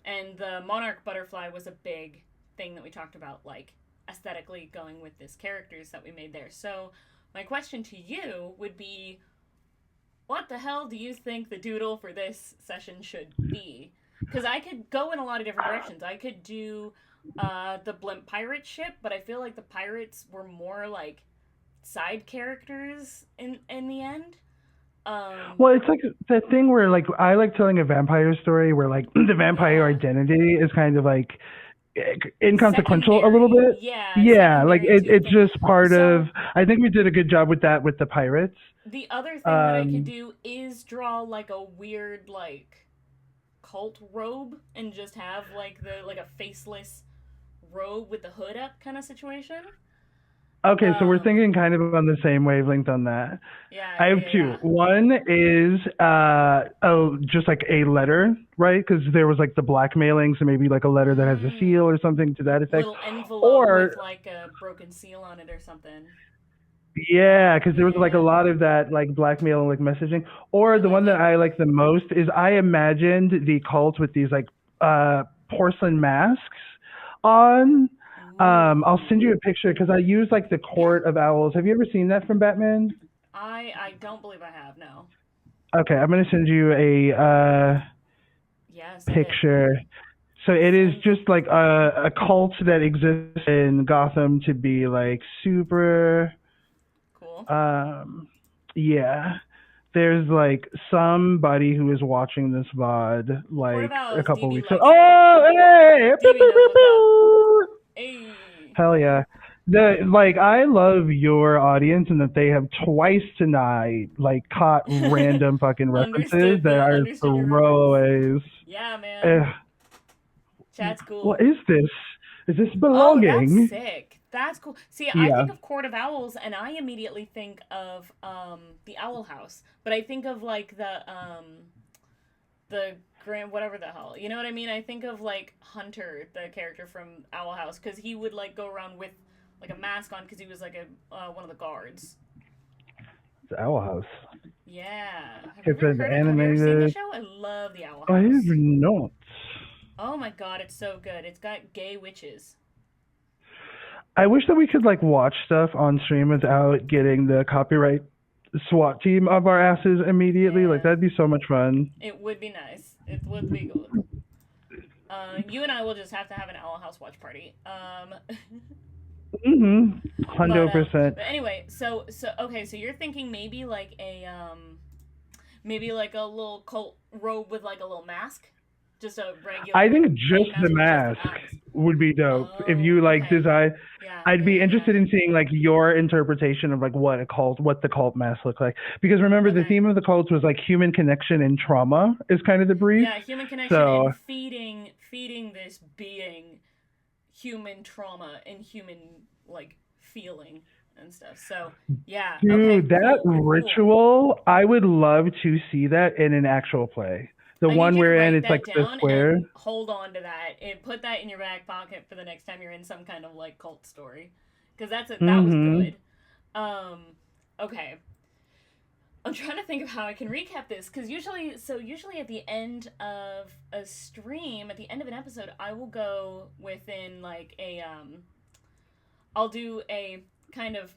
and the monarch butterfly was a big thing that we talked about, like aesthetically going with this characters that we made there. So my question to you would be, what the hell do you think the doodle for this session should be? Because I could go in a lot of different directions. I could do the blimp pirate ship, but I feel like the pirates were more like side characters in the end. Um, Well, it's like that thing where like I like telling a vampire story where like the vampire yeah, identity is kind of like inconsequential a little secondary. bit. Yeah, it's Yeah, like secondary to the it's thing. just part of. So I think we did a good job with that with the pirates. the other thing that I could Um, do is draw like a weird like cult robe and just have like the like a faceless robe with the hood up kind of situation. okay, so we're Um, thinking kind of on the same wavelength on that. yeah, I have yeah, two. yeah. One is just like a letter, right? Because there was like the blackmailing, so maybe like a letter that has a seal Mm, or something to that effect. little envelope Or with like a broken seal on it or something. yeah, because there Yeah, was yeah, like a yeah. lot of that like blackmail and like messaging. Or I the like one that it. I like the most is I imagined the cult with these like porcelain masks on. I'll send Ooh. you a picture because I use like the Yeah. Court of Owls. Have you ever seen that from Batman? I don't believe I have, no. Okay, I'm gonna send you a Yeah, send it. picture. So it is Send just like a cult that exists in Gotham to be like super. cool. Um, yeah, there's like somebody who is watching this VOD Court like of a Owls, couple DB weeks ago. likes it. Oh, hey! Pew, DB pew, knows pew, what's up. pew. Hey. Hell yeah! I love your audience and that they have twice tonight caught random fucking references that are Understood your reference. throwaways. Yeah, man. Uh, Chat's what cool. is this? Is this Oh, that's belonging? sick. That's cool. See, I Yeah, think of Court of Owls, and I immediately think of the Owl House, but I think of like the grand whatever the hell. You know what I mean? I think of like Hunter, the character from Owl House, because he would like go around with like a mask on because he was like a one of the guards. it's Owl House. Yeah. Have you If ever it's heard of? Have you ever seen the animated, show? I love the Owl I have House. not. Oh my god, it's so good. It's got gay witches. I wish that we could watch stuff on stream without getting the copyright SWAT team of our asses immediately. Like Yeah, that'd be so much fun. it would be nice. It would be good. You and I will just have to have an Owl House watch party. Mhm. But 100%. anyway, so okay, so you're thinking maybe like a maybe like a little cult robe with like a little mask, just a I regular think plain just the mask with just the mask eyes. would be dope. If Oh, you okay. design, Yeah, I'd yeah, be yeah, yeah. interested in seeing your interpretation of what the cult mask look like. Because remember, the Okay. theme of the cult was human connection and trauma is kind of the brief. Yeah, human connection So, and feeding this being human trauma and human like feeling and stuff. So yeah, okay, dude, that cool, cool, cool. ritual, I would love to see that in an actual play. The I need one you to wherein write it's that the down square. and hold on to that and put that in your back pocket for the next time you're in some kind of like cult story, because that was Mm-hmm. good. Um, okay, I'm trying to think of how I can recap this because usually at the end of a stream, at the end of an episode, I will go within like a I'll do a kind of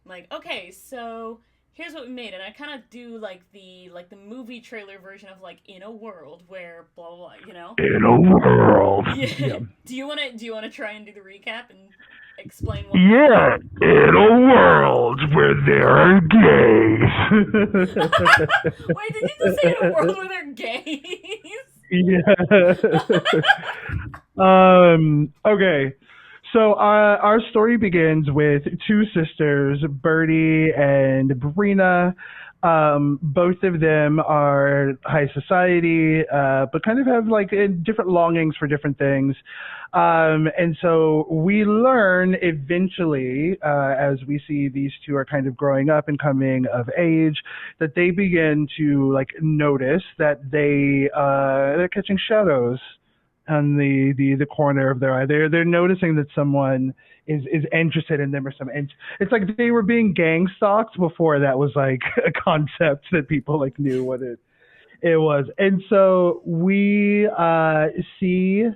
like, okay, so here's what we made, and I kind of do like the movie trailer version of like in a world where blah blah blah, you know? In a world. Yeah. Yeah. Do you wanna try and do the recap and explain what we've got? Yeah, in a world where there are Wait, did you just say in a world where they're gays? gays. Okay. So our story begins with two sisters, Birdie and Brina. Both of them are high society, but kind of have different longings for different things. And so we learn eventually, as we see these two are kind of growing up and coming of age, that they begin to notice that they're catching shadows on the corner of their eye. They're noticing that someone is interested in them or something. And it's like they were being gang stalked before that was a concept that people knew what it was. And so we see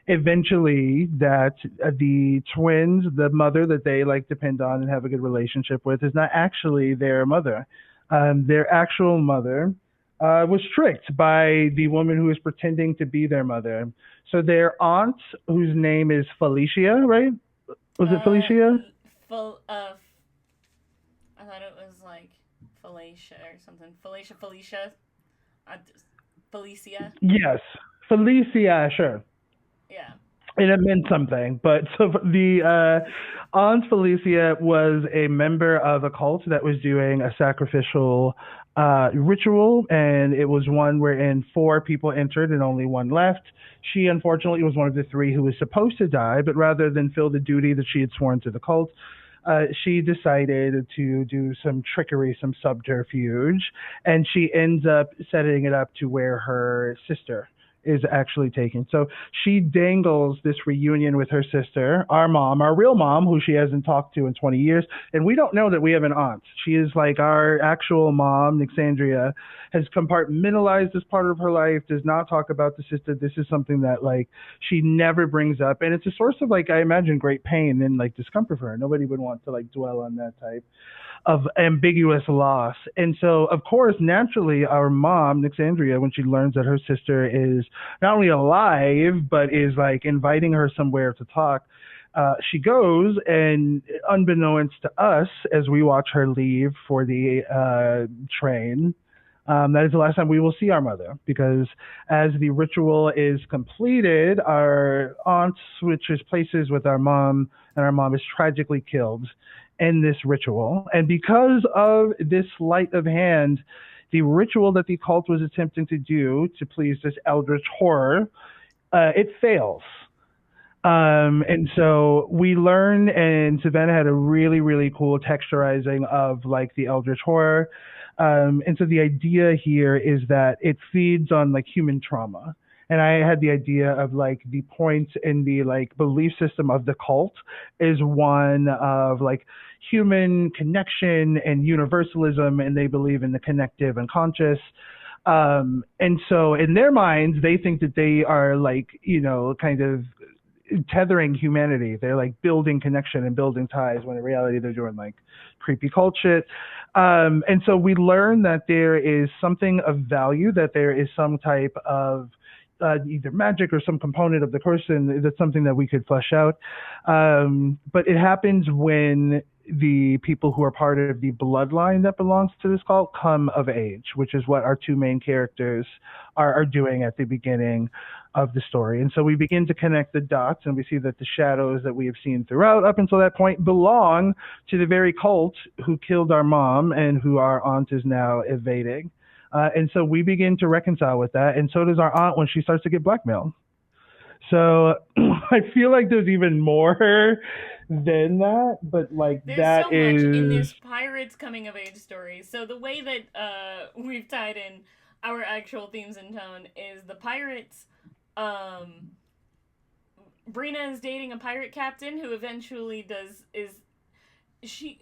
eventually that the twins, the mother that they depend on and have a good relationship with, is not actually their mother. Their actual mother was tricked by the woman who was pretending to be their mother. So their aunt, whose name is Felicia, right? Was it Uh, Felicia? full I thought it was like Felicia or something. Felicia, uh, Felicia. Yes, Felicia, sure. Yeah. And it meant something. But so the Aunt Felicia was a member of a cult that was doing a sacrificial ritual, and it was one wherein four people entered and only one left. She unfortunately was one of the three who was supposed to die, but rather than fill the duty that she had sworn to the cult, she decided to do some trickery, some subterfuge, and she ends up setting it up to where her sister is actually taken. So she dangles this reunion with her sister, our mom, our real mom, who she hasn't talked to in 20 years. And we don't know that we have an aunt. She is like our actual mom, Nixandria, has compartmentalized this part of her life, does not talk about the sister. This is something that she never brings up. And it's a source of I imagine, great pain and discomfort for her. Nobody would want to dwell on that type of ambiguous loss. And so, of course, naturally, our mom, Nixandria, when she learns that her sister is not only alive, but is inviting her somewhere to talk, she goes, and unbeknownst to us, as we watch her leave for the train, That is the last time we will see our mother because as the ritual is completed, our aunt switches places with our mom, and our mom is tragically killed in this ritual. And because of this sleight of hand, the ritual that the cult was attempting to do to please this eldritch horror, it fails. And so we learned, and Savannah had a really, really cool texturizing of like the Eldritch horror. And so the idea here is that it feeds on like human trauma. And I had the idea of like the point in the like belief system of the cult is one of like human connection and universalism, and they believe in the connective and conscious. And so in their minds, they think that they are like, kind of tethering humanity. They're like building connection and building ties when in reality they're doing like creepy cult shit. And so we learn that there is something of value, that there is some type of either magic or some component of the person that's something that we could flesh out. But it happens when the people who are part of the bloodline that belongs to this cult come of age, which is what our two main characters are doing at the beginning of the story. And so we begin to connect the dots, and we see that the shadows that we have seen throughout up until that point belong to the very cult who killed our mom and who our aunt is now evading. And so we begin to reconcile with that, and so does our aunt when she starts to get blackmailed. So I feel like there's even more than that, but like There's that so much in is this pirates coming of age story. So the way that we've tied in our actual themes and tone is the pirates. Brina is dating a pirate captain who eventually she.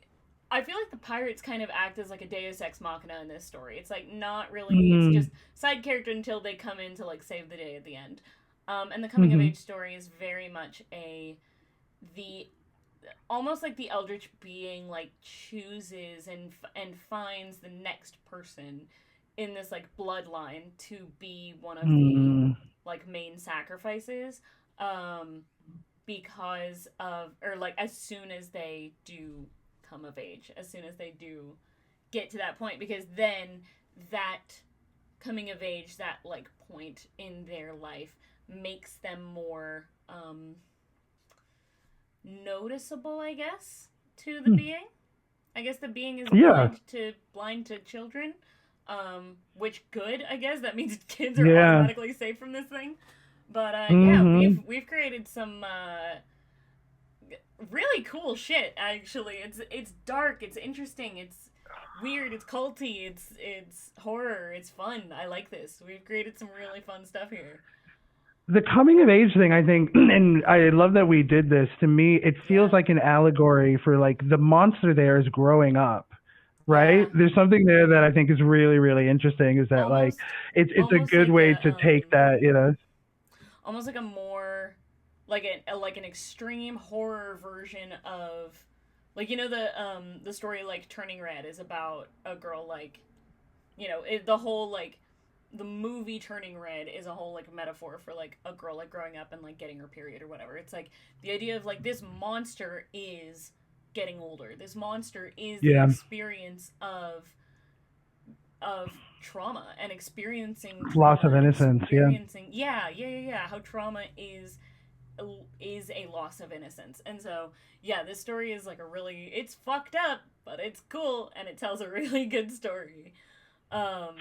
I feel like the pirates kind of act as like a Deus Ex Machina in this story. It's like not really. It's mm, just side character until they come in to like save the day at the end. And the coming of mhm, age story is very much the almost like the eldritch being like chooses and finds the next person in this like bloodline to be one of the mm, like main sacrifices, um because of, or like as soon as they do come of age, as soon as they do get to that point, because then that coming of age, that like point in their life makes them more noticeable, I guess, to the mm. being. I guess the being is Yeah, blind to children. Which good, I guess. That means kids are yeah, automatically safe from this thing. But yeah, mhm, we've created some really cool shit. Actually, it's dark, it's interesting, it's weird, it's culty, it's horror, it's fun. I like this. We've created some really fun stuff here. the coming of age thing, I think, and I love that we did this. To me, it feels Yeah, like an allegory for like the monster there is growing up, right? yeah. There's something there that I think is really, really interesting. Is that like Almost, it's a almost good like way to take that. almost like a more like like an extreme horror version of, like, the story like Turning Red is about a girl, like, the whole like the movie Turning Red is a whole like metaphor for like a girl like growing up and like getting her period or whatever. It's like the idea of like this monster is getting older. This monster is the Yeah, experience of trauma and experiencing loss trauma of and innocence. Yeah. experiencing, yeah, how trauma is a loss of innocence. And so yeah, this story is like a really, it's fucked up, but it's cool, and it tells a really good story. um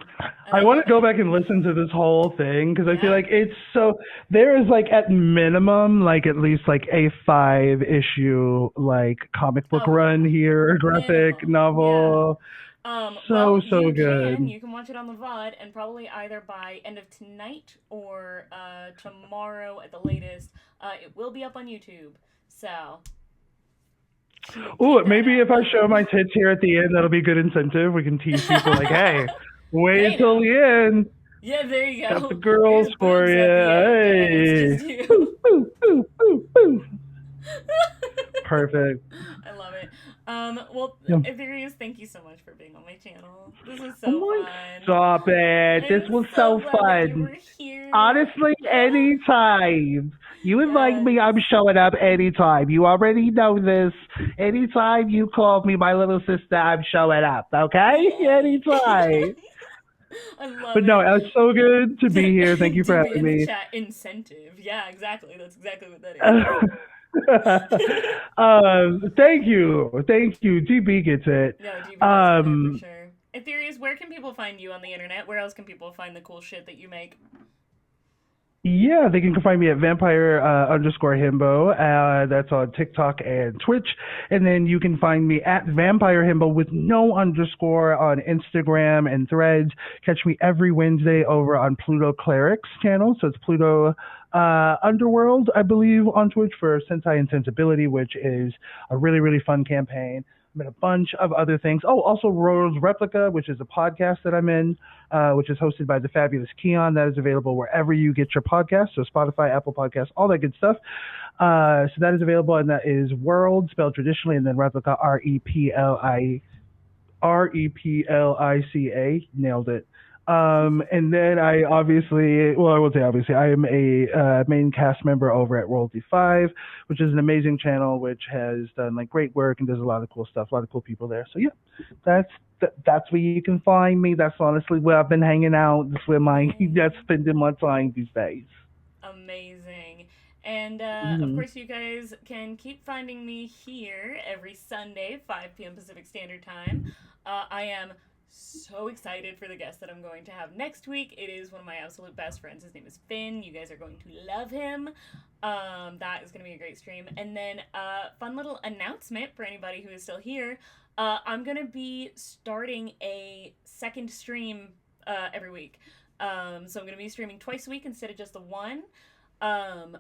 and I I want love to go it. back and listen to this whole thing because I feel Yeah. like it's so. There is like at minimum like at least like a 5 issue like comic book Oh run yeah, here, graphic minimum, yeah. novel. Well, So you good. can watch it on the VOD, and probably either by end of tonight or tomorrow at the latest. It will be up on YouTube, so Ooh, keep that maybe if out. I show my tits here at the end, that'll be good incentive. We can tease people like, hey, wait Hey till now, the end. yeah, there you Got the go. girls There's for boobs at the end, and it's you. just Hey. you. Boo, boo, boo, boo, boo. Perfect. I love it. Well, Yeah. Ethereus, thank you so much for being on my channel. This was Oh so my, fun. stop it. This I'm was so so glad that you fun. were here. Honestly, anytime. You invite Yes. me, I'm showing up anytime. You already know this. Anytime you call me my little sister, I'm showing up, okay? Yay. Anytime. I love But no, it. it's so good to be here. Thank you for DB having in the me. chat incentive. Yeah, exactly. That's exactly what that is. um, thank you. GB gets it. No, DB does get it for Um, sure. Ethereus, where can people find you on the internet? Where else can people find the cool shit that you make? yeah, they can find me at vampire underscore himbo. That's on TikTok and Twitch. And then you can find me at vampire himbo with no underscore on Instagram and Threads. Catch me every Wednesday over on Pluto Cleric's channel. So it's Pluto Underworld, I believe, on Twitch for Sentai and Sensibility, which is a really, really fun campaign. I'm in a bunch of other things. Oh, also Royal's Replica, which is a podcast that I'm in, which is hosted by the fabulous Keon. That is available wherever you get your podcasts, so Spotify, Apple Podcasts, all that good stuff. So that is available, and that is World, spelled traditionally, and then Replica, REPLICA. Nailed it. And then I obviously, well, I won't say obviously, I am a main cast member over at Royalty 5, which is an amazing channel which has done like great work and does a lot of cool stuff, a lot of cool people there. So yeah, that's where you can find me. That's honestly where I've been hanging out. That's where that's Yay. spending my time these days. Amazing. And of Hmm. course, you guys can keep finding me here every Sunday, 5 p.m. Pacific Standard Time. I am so excited for the guest that I'm going to have next week. It is one of my absolute best friends. His name is Finn. You guys are going to love him. That is going to be a great stream. And then, fun little announcement for anybody who is still here. I'm going to be starting a second stream every week. So I'm going to be streaming twice a week instead of just the one. Um,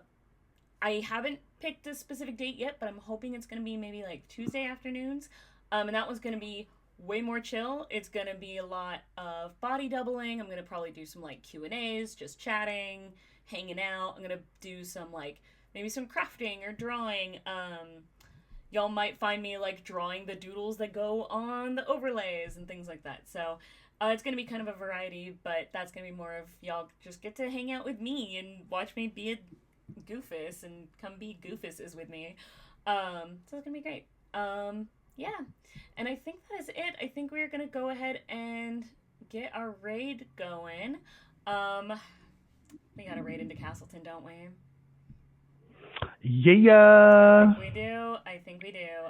I haven't picked a specific date yet, but I'm hoping it's going to be maybe like Tuesday afternoons. And that one's going to be way more chill. It's going to be a lot of body doubling. I'm going to probably do some like Q&As, just chatting, hanging out. I'm going to do some like maybe some crafting or drawing. Y'all might find me like drawing the doodles that go on the overlays and things like that. So it's going to be kind of a variety, but that's going to be more of y'all just get to hang out with me and watch me be a goofus and come be goofuses with me. So it's going to be great. Yeah. And I think that is it. I think we're going to go ahead and get our raid going. Um, we got a raid into Castleton, don't we? I Yeah. think we do. I think we do.